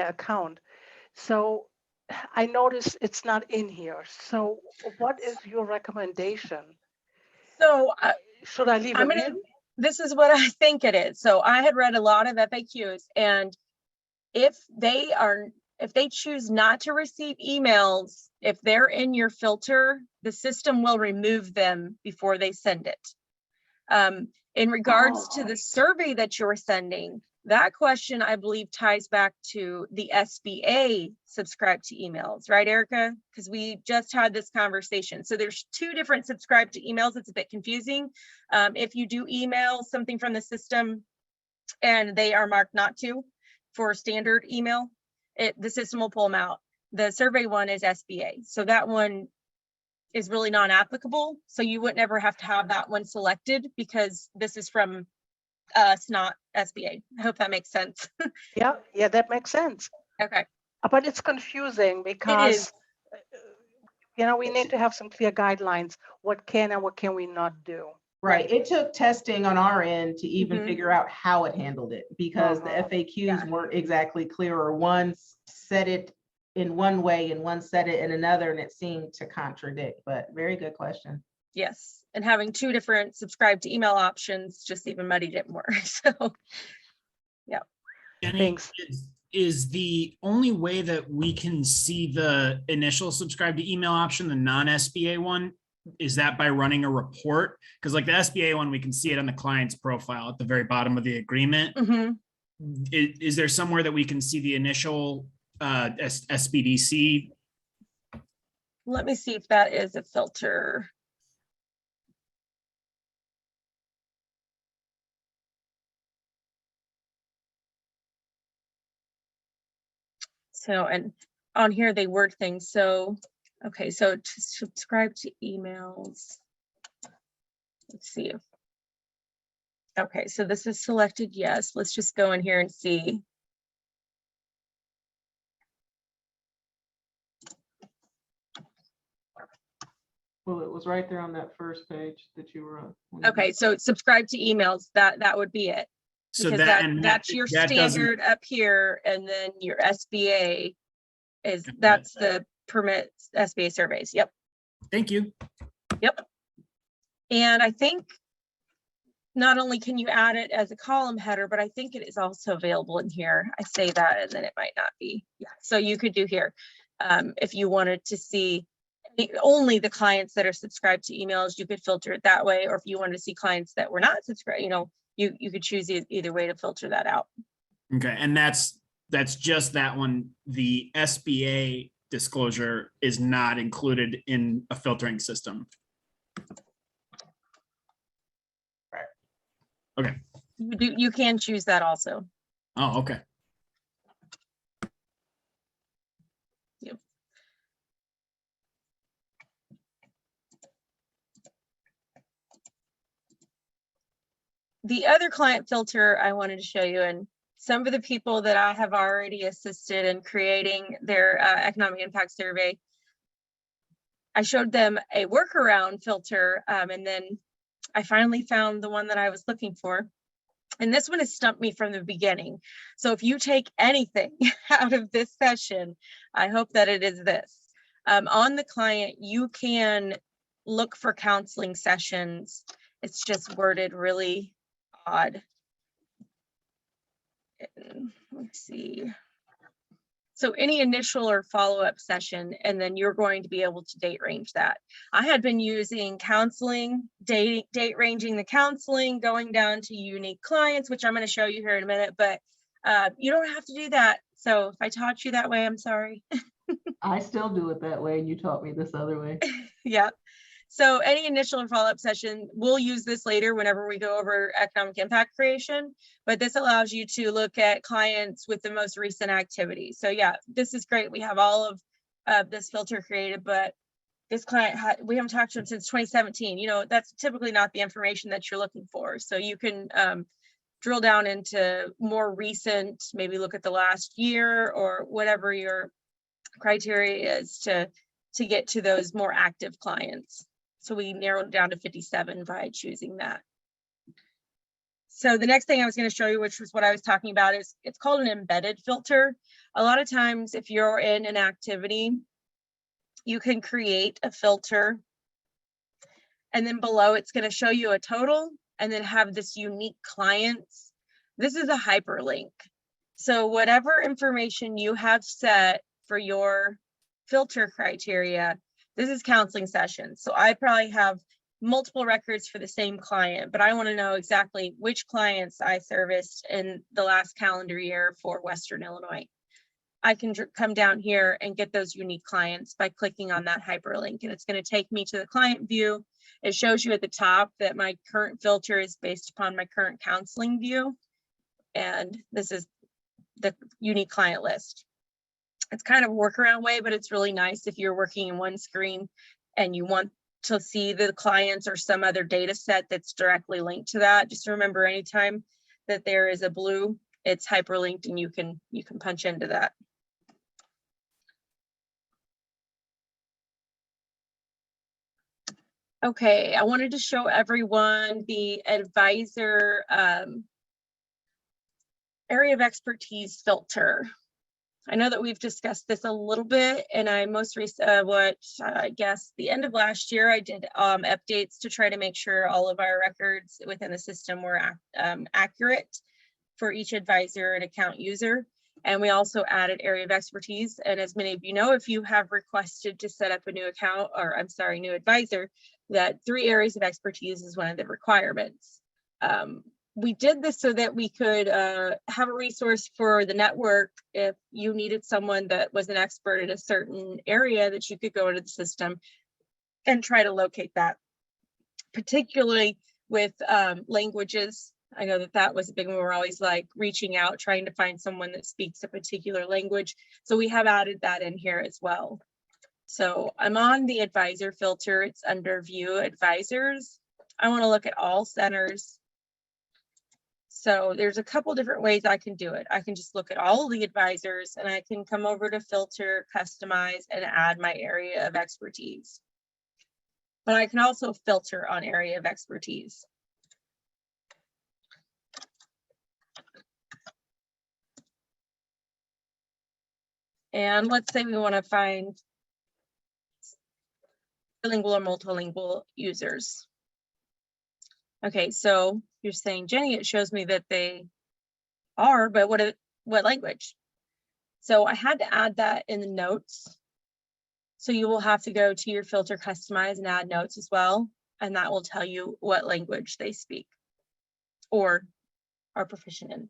account. So I notice it's not in here. So what is your recommendation? So should I leave it in? This is what I think it is. So I had read a lot of FAQs, and if they are if they choose not to receive emails, if they're in your filter, the system will remove them before they send it. In regards to the survey that you're sending, that question, I believe, ties back to the SBA subscribe to emails, right, Erica? Because we just had this conversation. So there's two different subscribe to emails. It's a bit confusing. If you do email something from the system and they are marked not to for standard email, the system will pull them out. The survey one is SBA. So that one is really non-applicable. So you wouldn't ever have to have that one selected because this is from us, not SBA. I hope that makes sense. Yeah, that makes sense. Okay. But it's confusing It because, is. we need to have some clear guidelines. What can and what can we not do? Right. It took testing on our end to even Mhm. figure out how it handled it because the FAQs weren't exactly clear, or one said it in one way and one said it in another, and it seemed to contradict. But very good question. Yes. And having two different subscribe to email options just even muddied it more. So, yeah. Jenny, Thanks. is the only way that we can see the initial subscribe to email option, the non-SBA one, is that by running a report? Because like the SBA one, we can see it on the client's profile at the very bottom of the agreement. Mhm. Is there somewhere that we can see the initial SBDC? Let me see if that is a filter. So, and on here they word things. So, okay, so to subscribe to emails. Let's see. Okay, so this is selected yes. Let's just go in here and see. Well, it was right there on that first page that you were on. Okay, so subscribe to emails, that would be it. So Because that's your that doesn't- standard up here, and then your SBA is, Got it. that's the permit SBA surveys. Yep, Thank you. yep. And I think not only can you add it as a column header, but I think it is also available in here. I say that and then it might not be. Yeah, so you could do here if you wanted to see only the clients that are subscribed to emails, you could filter it that way. Or if you wanted to see clients that were not subscribed, you could choose either way to filter that out. Okay, and that's just that one. The SBA disclosure is not included in a filtering system. Okay. You can choose that also. Oh, okay. Yep. The other client filter I wanted to show you, and some of the people that I have already assisted in creating their economic impact survey, I showed them a workaround filter, and then I finally found the one that I was looking for. And this one has stumped me from the beginning. So if you take anything out of this session, I hope that it is this. On the client, you can look for counseling sessions. It's just worded really odd. Let's see. So any initial or follow-up session, and then you're going to be able to date range that. I had been using counseling, date ranging the counseling, going down to unique clients, which I'm going to show you here in a minute, but you don't have to do that. So if I taught you that way, I'm sorry. I still do it that way, and you taught me this other way. Yeah. So any initial and follow-up session, we'll use this later whenever we go over economic impact creation, but this allows you to look at clients with the most recent activity. So yeah, this is great. We have all of this filter created, but this client, we haven't talked to him since 2017. That's typically not the information that you're looking for. So you can drill down into more recent, maybe look at the last year or whatever your criteria is to get to those more active clients. So we narrowed down to 57 by choosing that. So the next thing I was going to show you, which was what I was talking about, is it's called an embedded filter. A lot of times if you're in an activity, you can create a filter and then below it's going to show you a total and then have this unique clients. This is a hyperlink. So whatever information you have set for your filter criteria, this is counseling sessions. So I probably have multiple records for the same client, but I want to know exactly which clients I serviced in the last calendar year for Western Illinois. I can come down here and get those unique clients by clicking on that hyperlink, and it's going to take me to the client view. It shows you at the top that my current filter is based upon my current counseling view, and this is the unique client list. It's kind of a workaround way, but it's really nice if you're working in one screen and you want to see the clients or some other data set that's directly linked to that. Just remember, anytime that there is a blue, it's hyperlinked, and you can punch into that. Okay, I wanted to show everyone the advisor area of expertise filter. I know that we've discussed this a little bit, and I most recently, I guess the end of last year, I did updates to try to make sure all of our records within the system were accurate for each advisor and account user. And we also added area of expertise. And as many of you know, if you have requested to set up a new account, or I'm sorry, new advisor, that 3 areas of expertise is one of the requirements. We did this so that we could have a resource for the network if you needed someone that was an expert in a certain area, that you could go into the system and try to locate that, particularly with languages. I know that that was a big one. We're always like reaching out, trying to find someone that speaks a particular language. So we have added that in here as well. So I'm on the advisor filter. It's under view advisors. I want to look at all centers. So there's a couple different ways I can do it. I can just look at all the advisors, and I can come over to filter, customize, and add my area of expertise. But I can also filter on area of expertise. And let's say we want to find bilingual or multilingual users. Okay, so you're saying, Jenny, it shows me that they are, but what language? So I had to add that in the notes. So you will have to go to your filter, customize, and add notes as well. And that will tell you what language they speak or are proficient in.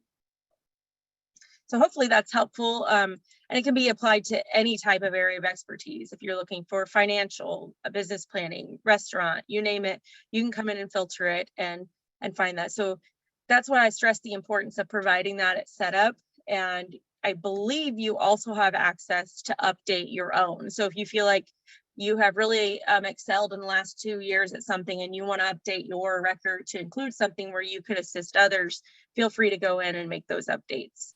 So hopefully that's helpful. And it can be applied to any type of area of expertise. If you're looking for financial, business planning, restaurant, you name it, you can come in and filter it and find that. So that's why I stress the importance of providing that at setup. And I believe you also have access to update your own. So if you feel like you have really excelled in the last 2 years at something and you want to update your record to include something where you could assist others, feel free to go in and make those updates.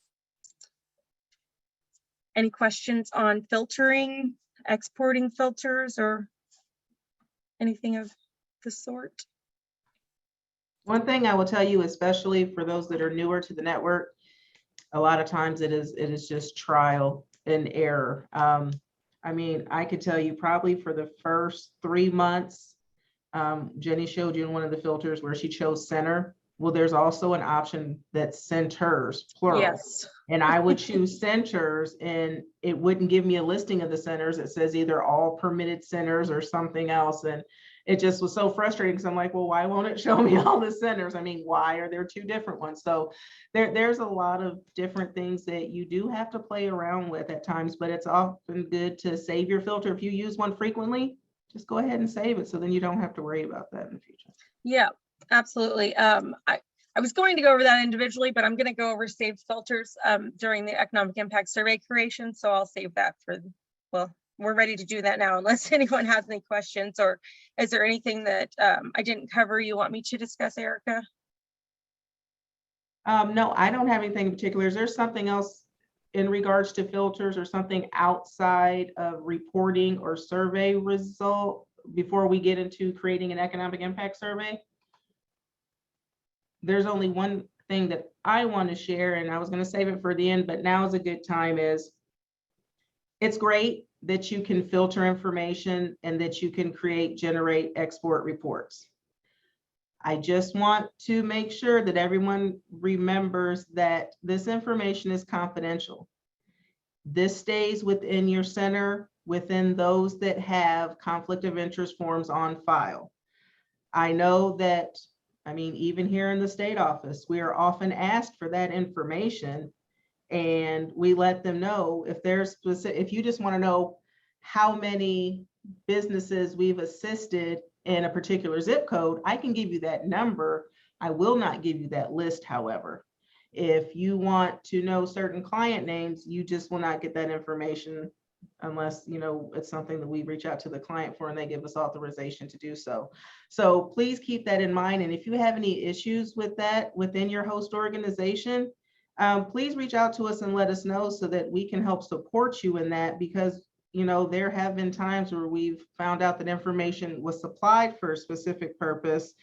Any questions on filtering, exporting filters, or anything of the sort? One thing I will tell you, especially for those that are newer to the network, a lot of times it is just trial and error. I mean, I could tell you probably for the first 3 months, Jenny showed you in one of the filters where she chose center. Well, there's also an option that centers, plural. Yes. And I would choose centers, and it wouldn't give me a listing of the centers. It says either all permitted centers or something else. And it just was so frustrating because I'm like, well, why won't it show me all the centers? I mean, why are there 2 different ones? So there's a lot of different things that you do have to play around with at times, but it's often good to save your filter. If you use one frequently, just go ahead and save it, so then you don't have to worry about that in the future. Yeah, absolutely. I was going to go over that individually, but I'm going to go over saved filters during the economic impact survey creation. So I'll save that for, well, we're ready to do that now, unless anyone has any questions, or is there anything that I didn't cover you want me to discuss, Ericka? No, I don't have anything in particular. Is there something else in regards to filters or something outside of reporting or survey result before we get into creating an economic impact survey? There's only one thing that I want to share, and I was going to save it for the end, but now is a good time. It's great that you can filter information and that you can create, generate, export reports. I just want to make sure that everyone remembers that this information is confidential. This stays within your center, within those that have conflict of interest forms on file. I know that, I mean, even here in the state office, we are often asked for that information, and we let them know if there's specific, if you just want to know how many businesses we've assisted in a particular zip code, I can give you that number. I will not give you that list, however. If you want to know certain client names, you just will not get that information unless, you know, it's something that we reach out to the client for and they give us authorization to do so. So please keep that in mind. And if you have any issues with that within your host organization, please reach out to us and let us know so that we can help support you in that, because you know, there have been times where we've found out that information was supplied for a specific purpose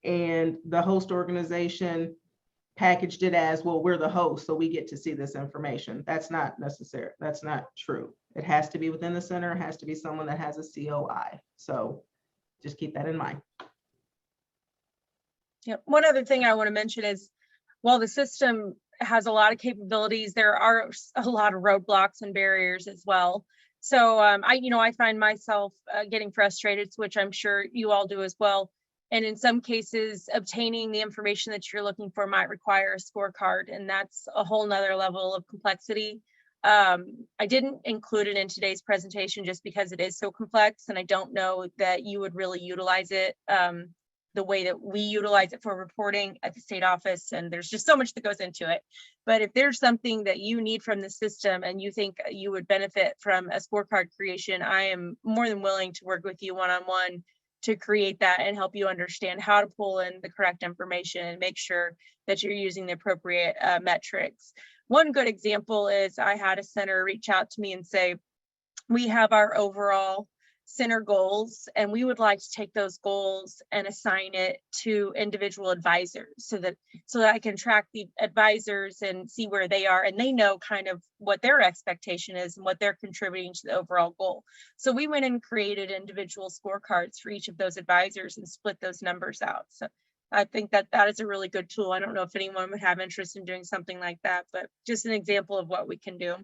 and the host organization packaged it as, well, we're the host, so we get to see this information. That's not necessary. That's not true. It has to be within the center. It has to be someone that has a COI. So just keep that in mind. Yep. One other thing I want to mention is, while the system has a lot of capabilities, there are a lot of roadblocks and barriers as well. So I find myself getting frustrated, which I'm sure you all do as well. And in some cases, obtaining the information that you're looking for might require a scorecard, and that's a whole nother level of complexity. I didn't include it in today's presentation just because it is so complex, and I don't know that you would really utilize it the way that we utilize it for reporting at the state office, and there's just so much that goes into it. But if there's something that you need from the system and you think you would benefit from a scorecard creation, I am more than willing to work with you one-on-one to create that and help you understand how to pull in the correct information and make sure that you're using the appropriate metrics. One good example is I had a center reach out to me and say, we have our overall center goals, and we would like to take those goals and assign it to individual advisors so that I can track the advisors and see where they are, and they know kind of what their expectation is and what they're contributing to the overall goal. So we went and created individual scorecards for each of those advisors and split those numbers out. So I think that that is a really good tool. I don't know if anyone would have interest in doing something like that, but just an example of what we can do.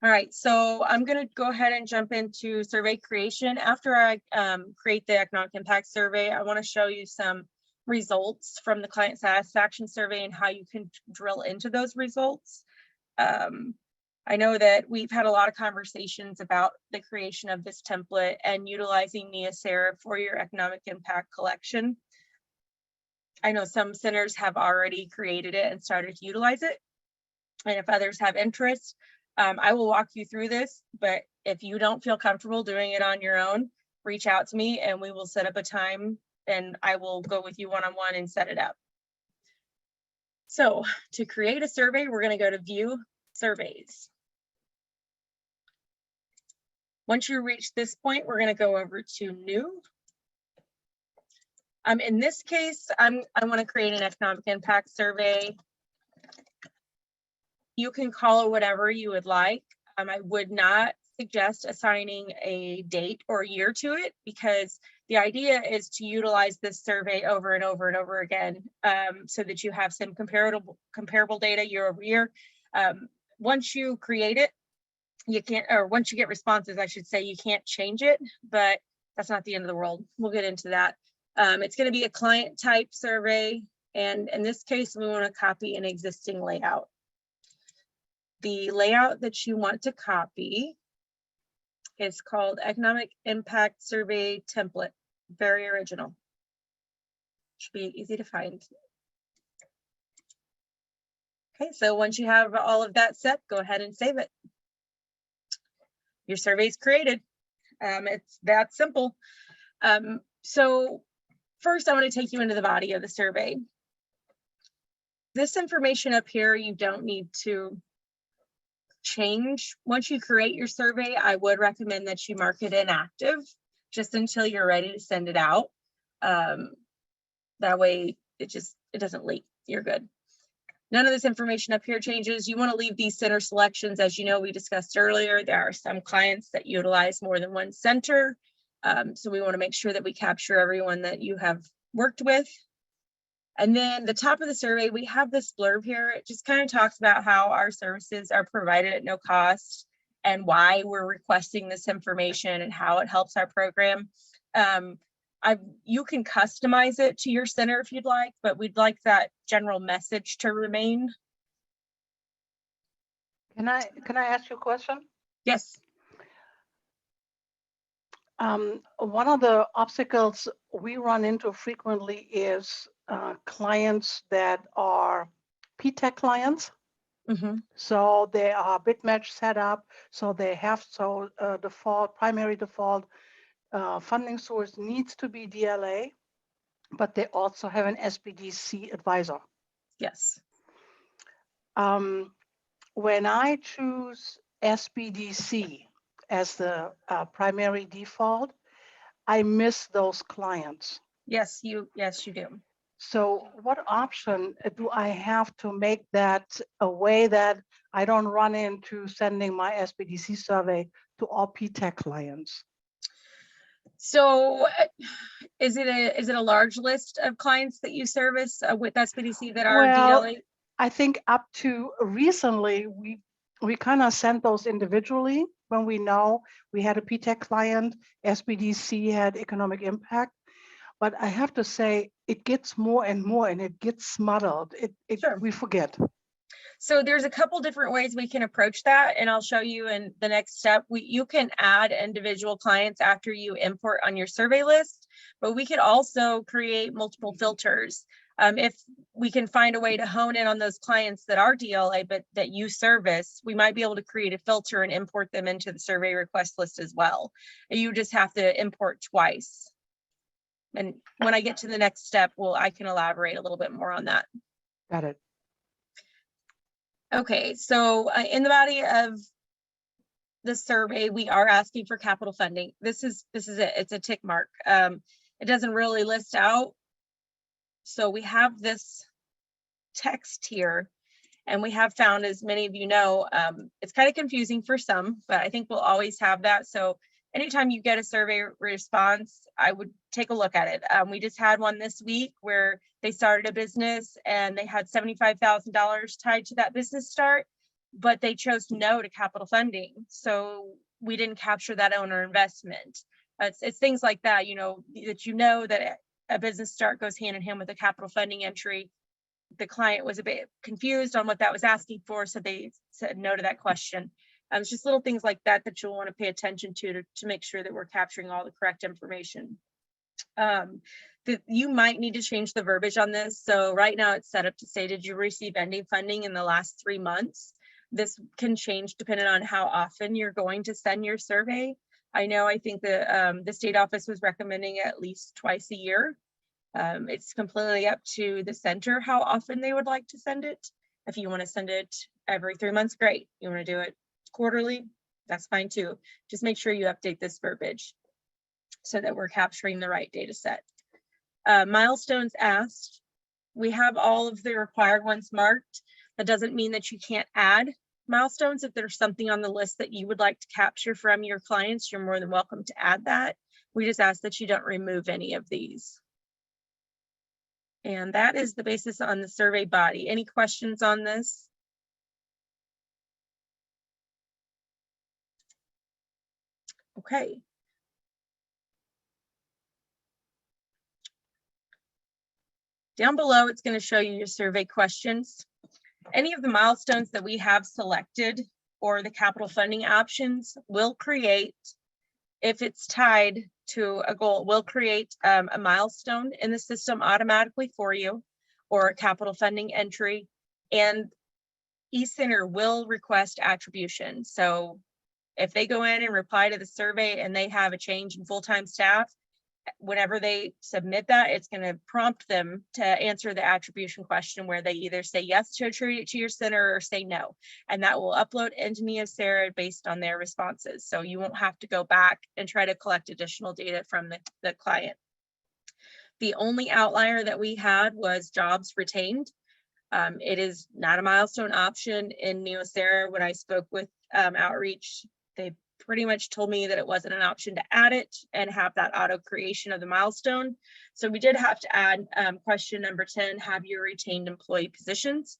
All right, so I'm going to go ahead and jump into survey creation. After I create the economic impact survey, I want to show you some results from the client satisfaction survey and how you can drill into those results. I know that we've had a lot of conversations about the creation of this template and utilizing Neoserra for your economic impact collection. I know some centers have already created it and started to utilize it. And if others have interest, I will walk you through this, but if you don't feel comfortable doing it on your own, reach out to me and we will set up a time and I will go with you one-on-one and set it up. So to create a survey, we're going to go to View Surveys. Once you reach this point, we're going to go over to New. In this case, I want to create an economic impact survey. You can call it whatever you would like. I would not suggest assigning a date or year to it, because the idea is to utilize this survey over and over and over again, so that you have some comparable data year over year. Once you create it, you can't, or once you get responses, I should say, you can't change it, but that's not the end of the world. We'll get into that. It's going to be a client type survey, and in this case, we want to copy an existing layout. The layout that you want to copy is called Economic Impact Survey Template. Very original. Should be easy to find. Okay, so once you have all of that set, go ahead and save it. Your survey is created. It's that simple. So first, I want to take you into the body of the survey. This information up here, you don't need to change. Once you create your survey, I would recommend that you mark it inactive just until you're ready to send it out. That way it doesn't leak. You're good. None of this information up here changes. You want to leave these center selections. As you know, we discussed earlier, there are some clients that utilize more than one center. So we want to make sure that we capture everyone that you have worked with. And then the top of the survey, we have this blurb here. It just kind of talks about how our services are provided at no cost and why we're requesting this information and how it helps our program. You can customize it to your center if you'd like, but we'd like that general message to remain. Can I ask you a question? Yes. One of the obstacles we run into frequently is clients that are PTech clients. So they are BitMatch set up, so they have primary default funding source needs to be DLA, but they also have an SBDC advisor. Yes. When I choose SBDC as the primary default, I miss those clients. Yes, you do. So what option do I have to make that a way that I don't run into sending my SBDC survey to all PTech clients? So is it a large list of clients that you service with SBDC that are DLA? I think up to recently, we kind of sent those individually when we know we had a PTech client, SBDC had economic impact. But I have to say, it gets more and more and it gets muddled. Sure. We forget. So there's a couple different ways we can approach that, and I'll show you in the next step. You can add individual clients after you import on your survey list, but we could also create multiple filters. If we can find a way to hone in on those clients that are DLA, but that you service, we might be able to create a filter and import them into the survey request list as well. You just have to import twice. And when I get to the next step, I can elaborate a little bit more on that. Got it. Okay, so in the body of the survey, we are asking for capital funding. This is it. It's a tick mark. It doesn't really list out. So we have this text here, and we have found, as many of you know, it's kind of confusing for some, but I think we'll always have that. So anytime you get a survey response, I would take a look at it. We just had one this week where they started a business and they had $75,000 tied to that business start, but they chose no to capital funding. So we didn't capture that owner investment. It's things like that, that a business start goes hand in hand with a capital funding entry. The client was a bit confused on what that was asking for, so they said no to that question. It's just little things like that that you'll want to pay attention to make sure that we're capturing all the correct information. You might need to change the verbiage on this. So right now it's set up to say, did you receive ending funding in the last 3 months? This can change depending on how often you're going to send your survey. I think the state office was recommending at least twice a year. It's completely up to the center how often they would like to send it. If you want to send it every 3 months, great. You want to do it quarterly, that's fine too. Just make sure you update this verbiage so that we're capturing the right data set. Milestones asked. We have all of the required ones marked. That doesn't mean that you can't add milestones. If there's something on the list that you would like to capture from your clients, you're more than welcome to add that. We just ask that you don't remove any of these. And that is the basis on the survey body. Any questions on this? Okay. Down below, it's going to show you your survey questions. Any of the milestones that we have selected or the capital funding options will create, if it's tied to a goal, will create a milestone in the system automatically for you, or a capital funding entry, and eCenter will request attribution. So if they go in and reply to the survey and they have a change in full-time staff, whenever they submit that, it's going to prompt them to answer the attribution question, where they either say yes to attribute it to your center or say no. And that will upload into Neoserra based on their responses. So you won't have to go back and try to collect additional data from the client. The only outlier that we had was jobs retained. It is not a milestone option in Neoserra. When I spoke with Outreach, they pretty much told me that it wasn't an option to add it and have that auto creation of the milestone. So we did have to add question number 10, have you retained employee positions?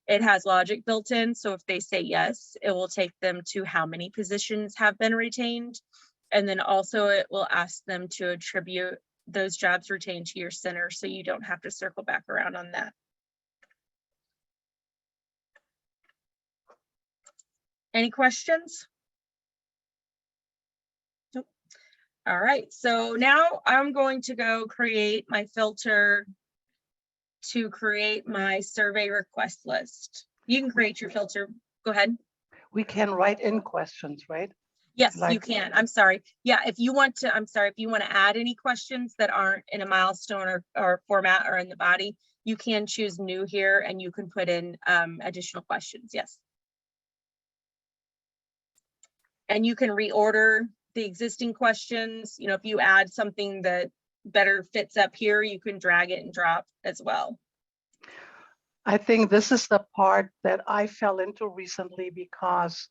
It has logic built in. So if they say yes, it will take them to how many positions have been retained. And then also it will ask them to attribute those jobs retained to your center, so you don't have to circle back around on that. Any questions? Nope. All right, so now I'm going to go create my filter to create my survey request list. You can create your filter. Go ahead. We can write in questions, right? Yes, you Like- can. I'm sorry. Yeah, if you want to, I'm sorry, if you want to add any questions that aren't in a milestone or format or in the body, you can choose new here and you can put in additional questions. Yes. And you can reorder the existing questions. You know, if you add something that better fits up here, you can drag it and drop as well. I think this is the part that I fell into recently because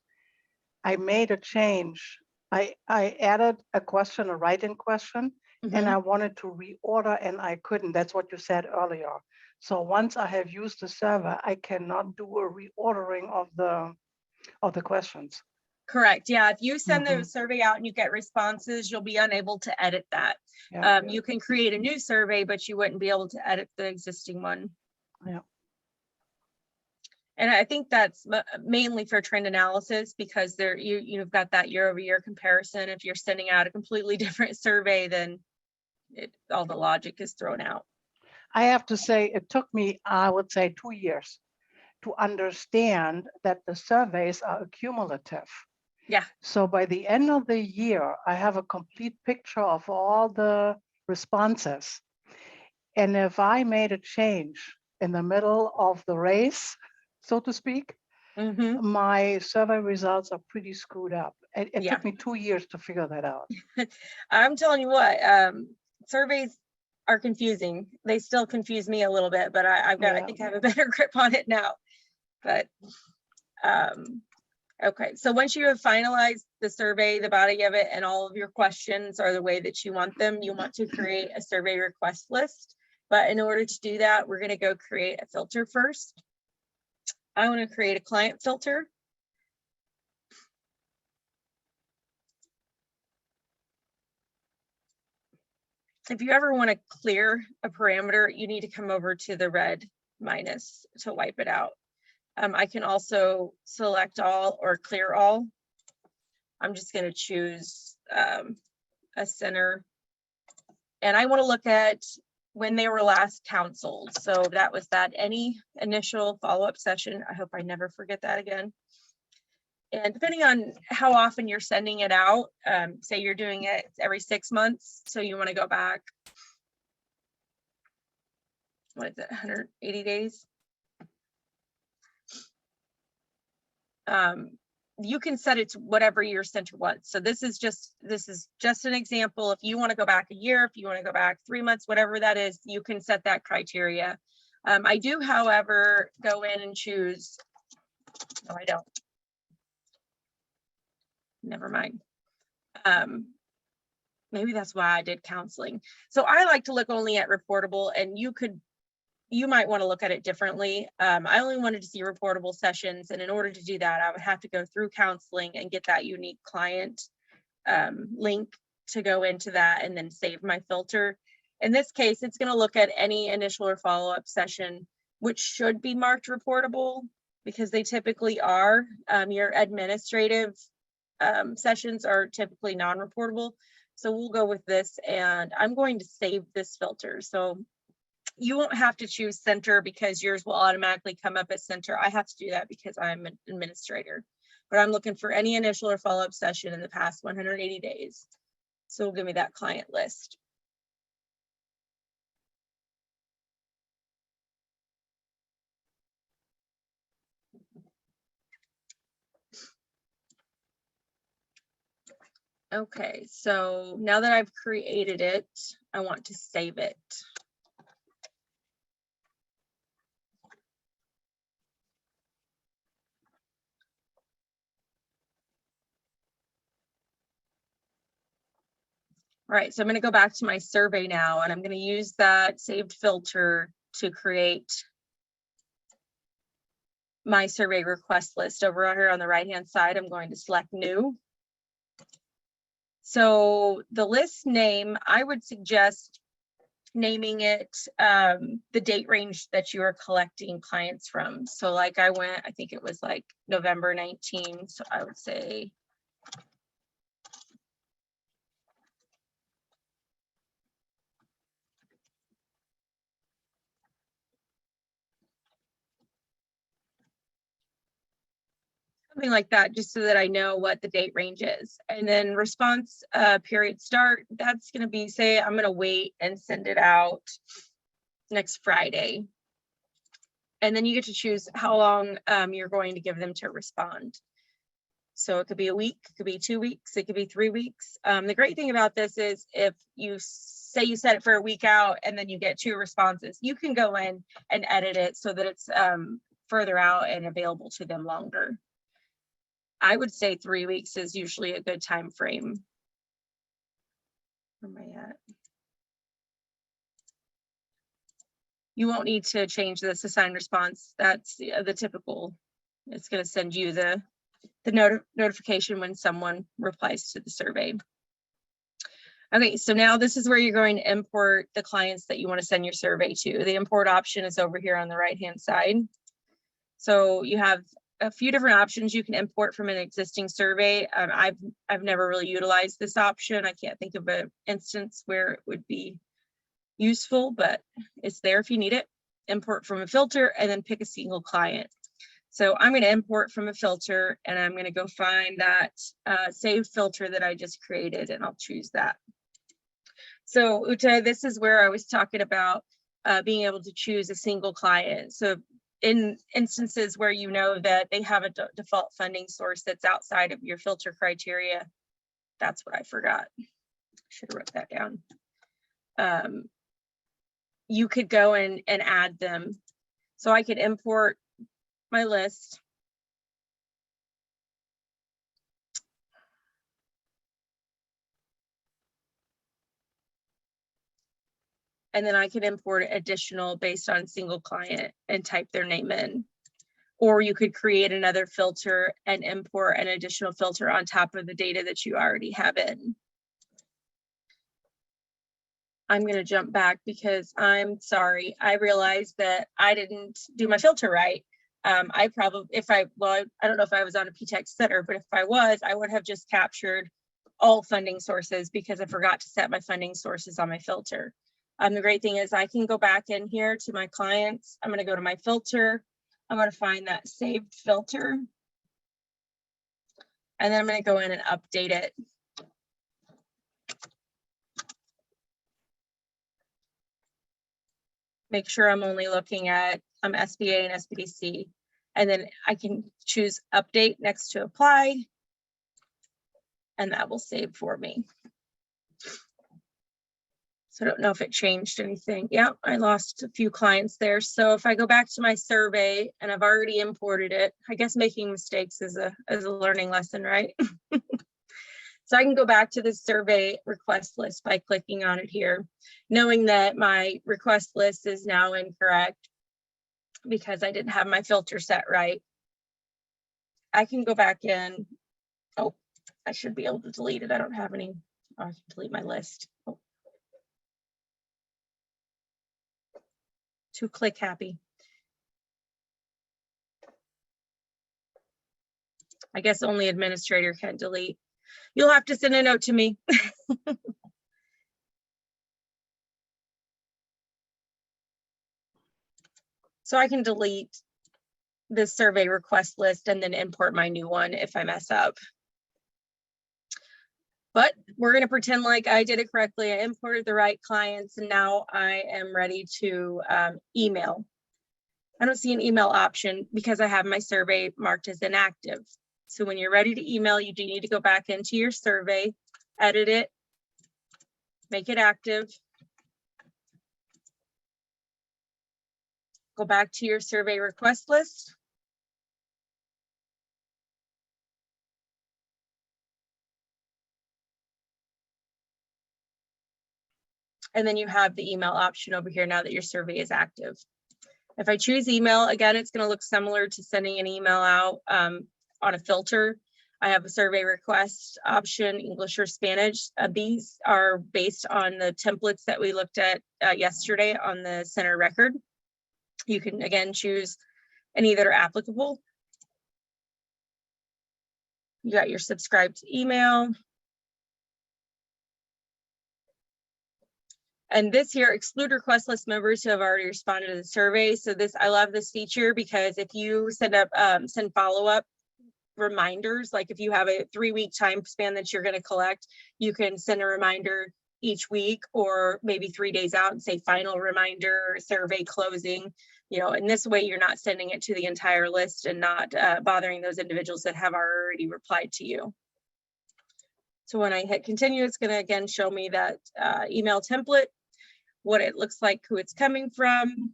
I made a change. I added a question, a write-in question, and I wanted to reorder and I couldn't. That's what you said earlier. So once I have used the server, I cannot do a reordering of the questions. Correct. Yeah. If you send the survey out and you get responses, you'll be unable to edit that. Yeah. You can create a new survey, but you wouldn't be able to edit the existing one. Yeah. And I think that's mainly for trend analysis, because there you've got that year-over-year comparison. If you're sending out a completely different survey, then all the logic is thrown out. I have to say it took me, I would say, 2 years to understand that the surveys are accumulative. Yeah. So by the end of the year, I have a complete picture of all the responses. And if I made a change in the middle of the race, so to speak, my survey results are pretty screwed up. It Yeah. took me 2 years to figure that out. I'm telling you what, surveys are confusing. They still confuse me a little bit, but I think I have a better grip on it now. But okay, so once you have finalized the survey, the body of it, and all of your questions are the way that you want them, you want to create a survey request list. But in order to do that, we're going to go create a filter first. I want to create a client filter. If you ever want to clear a parameter, you need to come over to the red minus to wipe it out. I can also select all or clear all. I'm just going to choose a center. And I want to look at when they were last counseled. So that was that any initial follow-up session. I hope I never forget that again. And depending on how often you're sending it out, say you're doing it every 6 months, so you want to go back, what is it, 180 days? You can set it to whatever your center wants. So this is just an example. If you want to go back a year, if you want to go back 3 months, whatever that is, you can set that criteria. I do, however, go in and choose, no, I don't. Never mind. Maybe that's why I did counseling. So I like to look only at reportable, and you might want to look at it differently. I only wanted to see reportable sessions, and in order to do that, I would have to go through counseling and get that unique client link to go into that and then save my filter. In this case, it's going to look at any initial or follow-up session, which should be marked reportable because they typically are. Your administrative sessions are typically non-reportable. So we'll go with this, and I'm going to save this filter. So you won't have to choose center because yours will automatically come up as center. I have to do that because I'm an administrator, but I'm looking for any initial or follow-up session in the past 180 days. So it'll give me that client list. Okay, so now that I've created it, I want to save it. All right, so I'm going to go back to my survey now, and I'm going to use that saved filter to create my survey request list. Over here on the right-hand side, I'm going to select new. So the list name, I would suggest naming it the date range that you are collecting clients from. So like I think it was like November 19. So I would say something like that, just so that I know what the date range is. And then response period start, that's going to be, say, I'm going to wait and send it out next Friday. And then you get to choose how long you're going to give them to respond. So it could be a week, it could be 2 weeks, it could be 3 weeks. The great thing about this is if you say you set it for a week out and then you get 2 responses, you can go in and edit it so that it's further out and available to them longer. I would say 3 weeks is usually a good time frame. Where am I at? You won't need to change this assign response. That's the typical. It's going to send you the notification when someone replies to the survey. Okay, so now this is where you're going to import the clients that you want to send your survey to. The import option is over here on the right-hand side. So you have a few different options you can import from an existing survey. I've never really utilized this option. I can't think of an instance where it would be useful, but it's there if you need it. Import from a filter and then pick a single client. So I'm going to import from a filter and I'm going to go find that saved filter that I just created and I'll choose that. So Uta, this is where I was talking about being able to choose a single client. So in instances where you know that they have a default funding source that's outside of your filter criteria, that's what I forgot. Should have wrote that down. You could go and add them. So I could import my list. And then I could import additional based on single client and type their name in. Or you could create another filter and import an additional filter on top of the data that you already have in. I'm going to jump back because I'm sorry. I realized that I didn't do my filter right. I probably, I don't know if I was on a PTEC center, but if I was, I would have just captured all funding sources because I forgot to set my funding sources on my filter. The great thing is I can go back in here to my clients. I'm going to go to my filter. I'm going to find that saved filter. And then I'm going to go in and update it. Make sure I'm only looking at SBA and SBDC. And then I can choose update next to apply. And that will save for me. So I don't know if it changed anything. Yeah, I lost a few clients there. So if I go back to my survey and I've already imported it, I guess making mistakes is a learning lesson, right? So I can go back to the survey request list by clicking on it here, knowing that my request list is now incorrect because I didn't have my filter set right. I can go back in. Oh, I should be able to delete it. I don't have any. Oh, I can delete my list. Oh. Too click happy. I guess only administrator can delete. You'll have to send a note to me. So I can delete this survey request list and then import my new one if I mess up. But we're going to pretend like I did it correctly. I imported the right clients and now I am ready to email. I don't see an email option because I have my survey marked as inactive. So when you're ready to email, you do need to go back into your survey, edit it, make it active. Go back to your survey request list. And then you have the email option over here now that your survey is active. If I choose email, again, it's going to look similar to sending an email out on a filter. I have a survey request option, English or Spanish. These are based on the templates that we looked at yesterday on the center record. You can, again, choose any that are applicable. You got your subscribed email. And this here, exclude request list members who have already responded to the survey. So this, I love this feature because if you send follow-up reminders, like if you have a 3-week time span that you're going to collect, you can send a reminder each week or maybe 3 days out and say final reminder, survey closing, you know, and this way you're not sending it to the entire list and not bothering those individuals that have already replied to you. So when I hit continue, it's going to again show me that email template, what it looks like, who it's coming from,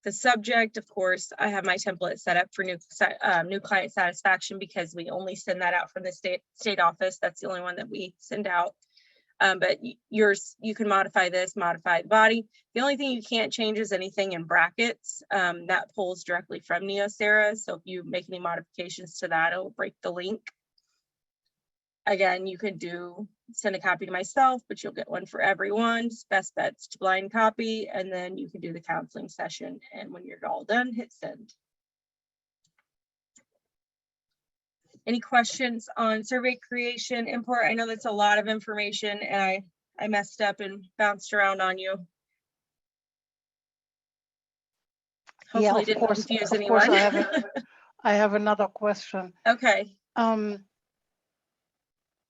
the subject. Of course, I have my template set up for new client satisfaction because we only send that out from the state office. That's the only one that we send out. But yours, you can modify this, modify the body. The only thing you can't change is anything in brackets. That pulls directly from Neoserra. So if you make any modifications to that, it'll break the link. Again, you could send a copy to myself, but you'll get one for everyone. Best bets to blind copy, and then you can do the counseling session. And when you're all done, hit send. Any questions on survey creation, import? I know that's a lot of information, and I messed up and bounced around on you. Hopefully, Yeah, didn't confuse anyone. I have another question. Okay.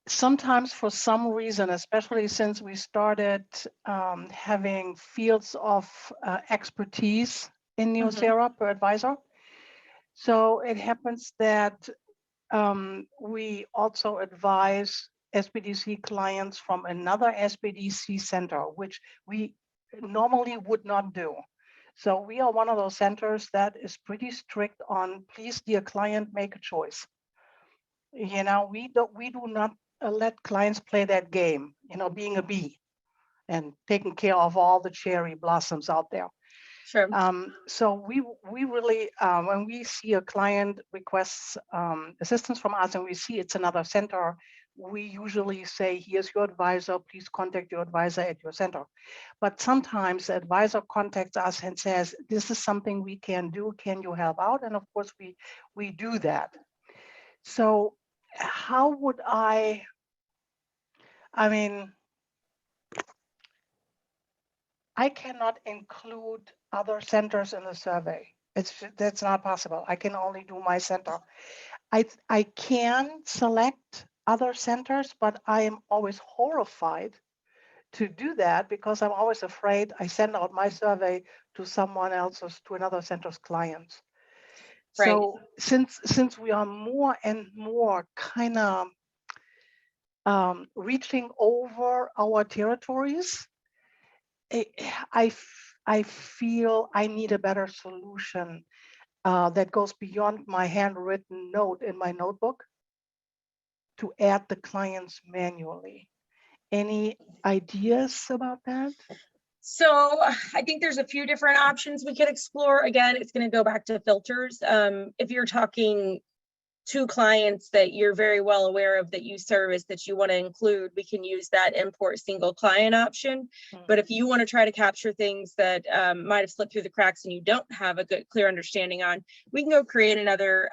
Sometimes for some reason, especially since we started having fields of expertise in Neoserra per advisor, so it happens that we also advise SBDC clients from another SBDC center, which we normally would not do. So we are one of those centers that is pretty strict on, please, dear client, make a choice. You know, we do not let clients play that game, you know, being a bee and taking care of all the cherry blossoms out there. Sure. So we really, when we see a client requests assistance from us and we see it's another center, we usually say, here's your advisor, please contact your advisor at your center. But sometimes the advisor contacts us and says, this is something we can do, can you help out? And of course we do that. So how would I mean, I cannot include other centers in the survey. That's not possible. I can only do my center. I can select other centers, but I am always horrified to do that because I'm always afraid I send out my survey to someone else's, to another center's clients. Right. So since we are more and more kind of reaching over our territories, I feel I need a better solution that goes beyond my handwritten note in my notebook to add the clients manually. Any ideas about that? So I think there's a few different options we could explore. Again, it's going to go back to filters. If you're talking to clients that you're very well aware of that you service that you want to include, we can use that import single client option. But if you want to try to capture things that might have slipped through the cracks and you don't have a good clear understanding on, we can go create another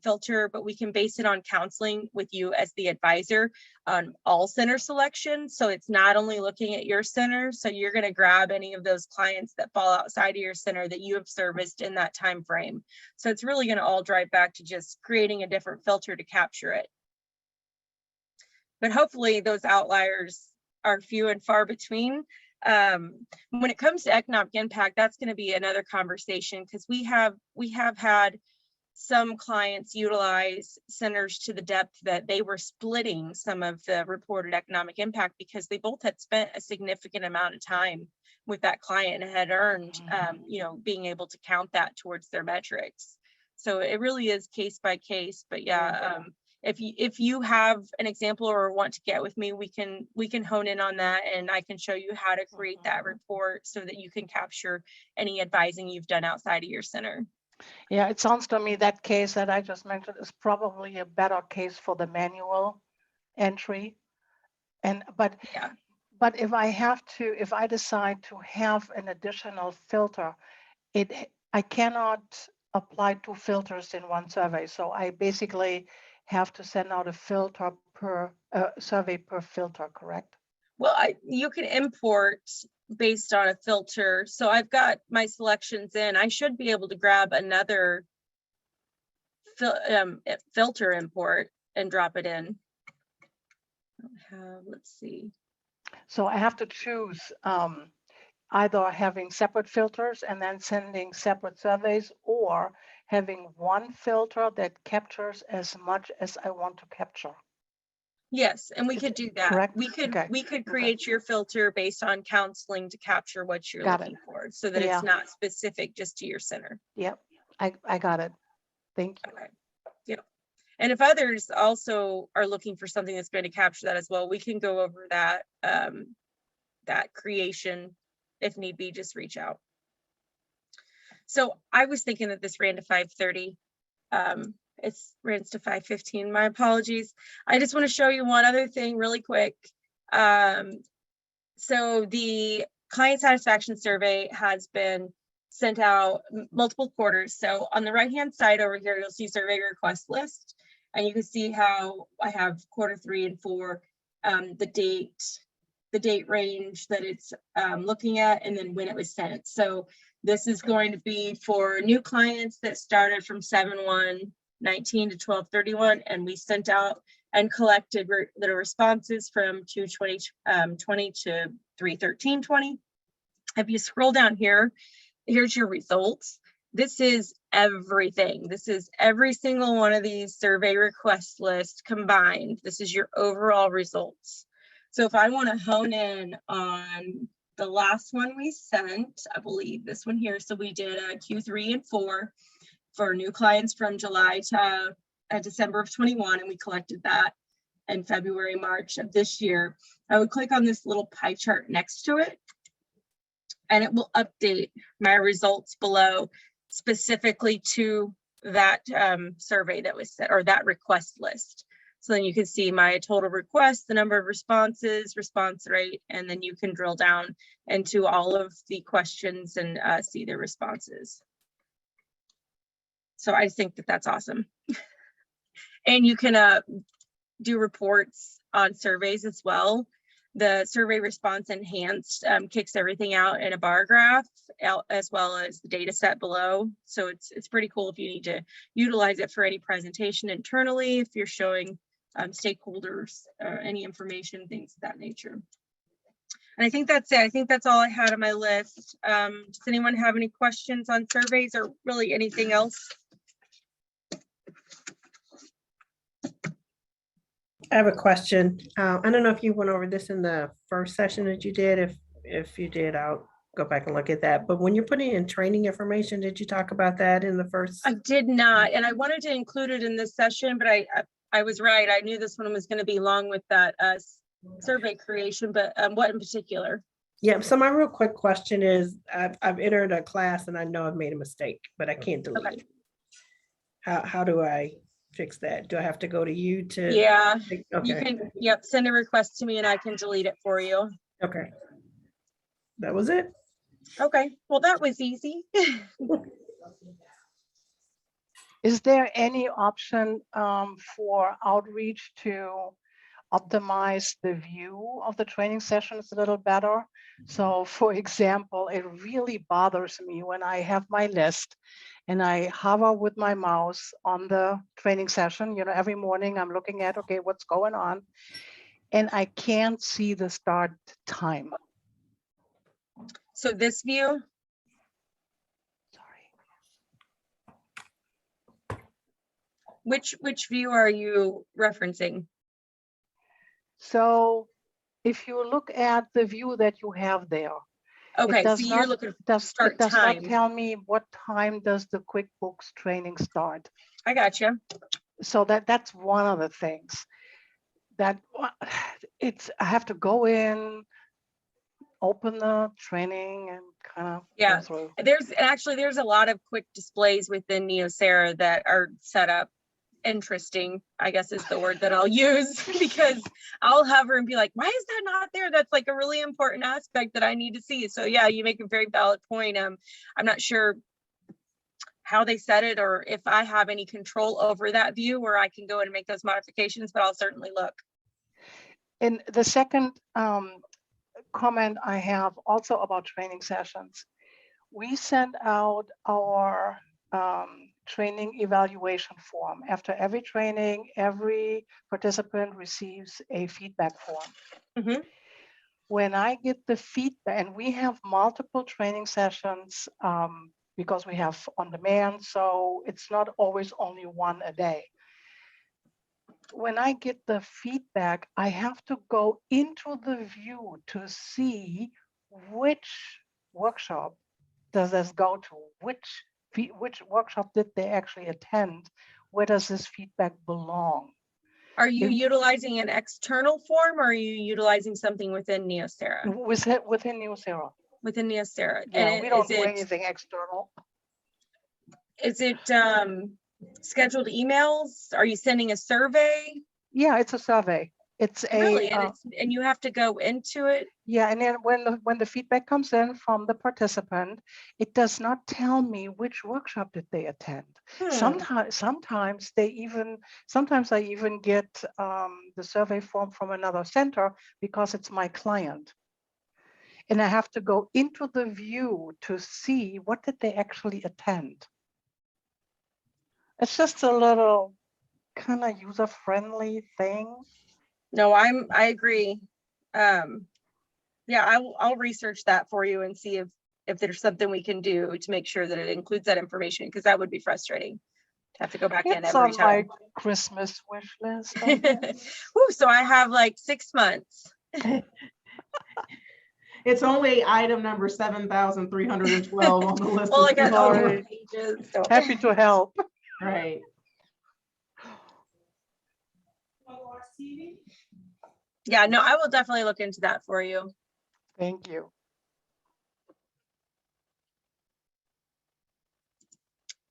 filter, but we can base it on counseling with you as the advisor on all center selection. So it's not only looking at your center. So you're going to grab any of those clients that fall outside of your center that you have serviced in that time frame. So it's really going to all drive back to just creating a different filter to capture it. But hopefully those outliers are few and far between. When it comes to economic impact, that's going to be another conversation because we have had some clients utilize centers to the depth that they were splitting some of the reported economic impact because they both had spent a significant amount of time with that client and had earned, being able to count that towards their metrics. So it really is case by case, but yeah, if you have an example or want to get with me, we can hone in on that, and I can show you how to create that report so that you can capture any advising you've done outside of your center. Yeah, it sounds to me that case that I just mentioned is probably a better case for the manual entry. But Yeah. if I decide to have an additional filter, I cannot apply 2 filters in one survey. So I basically have to send out a filter per survey per filter, correct? Well, you can import based on a filter. So I've got my selections in. I should be able to grab another filter import and drop it in. Let's see. So I have to choose either having separate filters and then sending separate surveys, or having one filter that captures as much as I want to capture. Yes, and we could do that. correct? We could Okay. create your filter based on counseling to capture what you're Got it. looking for, so that Yeah. it's not specific just to your center. Yep, I got it. Thank you. Okay. Yep. And if others also are looking for something that's going to capture that as well, we can go over that that creation if need be. Just reach out. So I was thinking that this ran to 5:30. It's ran to 5:15. My apologies. I just want to show you one other thing really quick. So the client satisfaction survey has been sent out multiple quarters. So on the right-hand side over here, you'll see survey request list, and you can see how I have quarter 3 and 4, the date range that it's looking at, and then when it was sent. So this is going to be for new clients that started from 7/1/19 to 12/31, and we sent out and collected the responses from 2/20/20 to 3/13/20. If you scroll down here, here's your results. This is everything. This is every single one of these survey request lists combined. This is your overall results. So if I want to hone in on the last one we sent, I believe this one here. So we did a Q3 and 4 for new clients from July to December of 21, and we collected that in February, March of this year. I would click on this little pie chart next to it, and it will update my results below specifically to that survey that was sent, or that request list. So then you can see my total requests, the number of responses, response rate, and then you can drill down into all of the questions and see the responses. So I think that that's awesome. And you can do reports on surveys as well. The survey response enhanced kicks everything out in a bar graph, as well as the data set below. So it's pretty cool if you need to utilize it for any presentation internally, if you're showing stakeholders any information, things of that nature. And I think that's it. I think that's all I had on my list. Does anyone have any questions on surveys or really anything else? I have a question. I don't know if you went over this in the first session that you did. If you did, I'll go back and look at that. But when you're putting in training information, did you talk about that in the first? I did not, and I wanted to include it in this session, but I was right. I knew this one was going to be long with that survey creation, but what in particular? Yeah, so my real quick question is, I've entered a class and I know I've made a mistake, but I can't delete it. How do I fix that? Do I have to go to you to? Yeah, Okay. you can, yep, send a request to me and I can delete it for you. Okay. That was it? Okay, well, that was easy. Is there any option for outreach to optimize the view of the training sessions a little better? So for example, it really bothers me when I have my list and I hover with my mouse on the training session. You know, every morning I'm looking at, okay, what's going on? And I can't see the start time. So this view? Sorry. Which view are you referencing? So if you look at the view that you have there, Okay, it does so you're not, looking does, start it does time. not tell me what time does the QuickBooks training start. I got you. So that's one of the things that I have to go in, open the training and kind of Yeah. go through. There's a lot of quick displays within Neoserra that are set up interesting, I guess is the word that I'll use, because I'll hover and be like, why is that not there? That's like a really important aspect that I need to see. So yeah, you make a very valid point. I'm not sure how they set it or if I have any control over that view where I can go in and make those modifications, but I'll certainly look. And the second comment I have also about training sessions. We send out our training evaluation form. After every training, every participant receives a feedback form. Mhm. When I get the feedback, and we have multiple training sessions because we have on demand, so it's not always only one a day. When I get the feedback, I have to go into the view to see which workshop does this go to, which workshop did they actually attend, where does this feedback belong? Are you utilizing an external form or are you utilizing something within Neoserra? Within Neoserra. Within Neoserra. Yeah, And we don't do anything external. Is it scheduled emails? Are you sending a survey? Yeah, it's a survey. It's Really? And you have to go into it? Yeah, and then when the feedback comes in from the participant, it does not tell me which workshop did they attend. Sometimes I even get the survey form from another center because it's my client. And I have to go into the view to see what did they actually attend. It's just a little kind of user-friendly thing. No, I agree. Yeah, I'll research that for you and see if there's something we can do to make sure that it includes that information, because that would be frustrating to have to go back in It's every on my time. Christmas wish list. Ooh, so I have like 6 months. It's only item number 7,312 on the list. Well, I got all the Sorry. pages. So. Happy to help. Right. Yeah, no, I will definitely look into that for you. Thank you.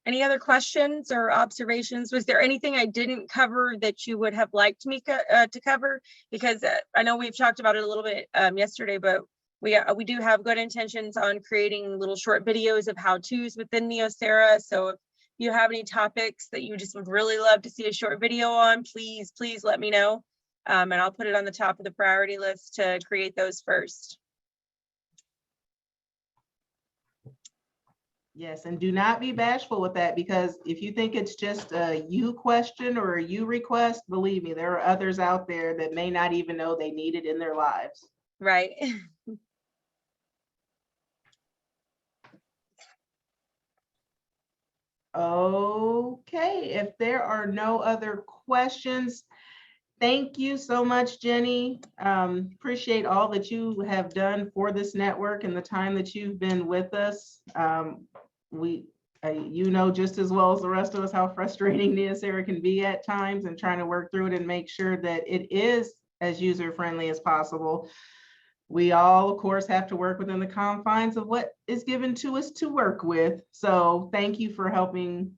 Any other questions or observations? Was there anything I didn't cover that you would have liked me to cover? Because I know we've talked about it a little bit yesterday, but we do have good intentions on creating little short videos of how-tos within Neoserra. So if you have any topics that you just would really love to see a short video on, please let me know. And I'll put it on the top of the priority list to create those first. Yes, and do not be bashful with that, because if you think it's just a you question or a you request, believe me, there are others out there that may not even know they need it in their lives. Right. Okay, if there are no other questions, thank you so much, Jenny. Appreciate all that you have done for this network and the time that you've been with us. You know just as well as the rest of us how frustrating Neoserra can be at times, and trying to work through it and make sure that it is as user-friendly as possible. We all, of course, have to work within the confines of what is given to us to work with. So thank you for helping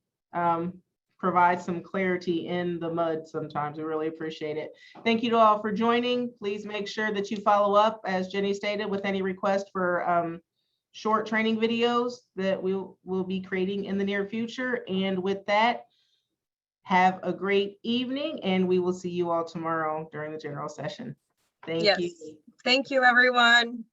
provide some clarity in the mud sometimes. We really appreciate it. Thank you to all for joining. Please make sure that you follow up, as Jenny stated, with any request for short training videos that we'll be creating in the near future. And with that, have a great evening, and we will see you all tomorrow during the general session. Thank you. Thank you, everyone.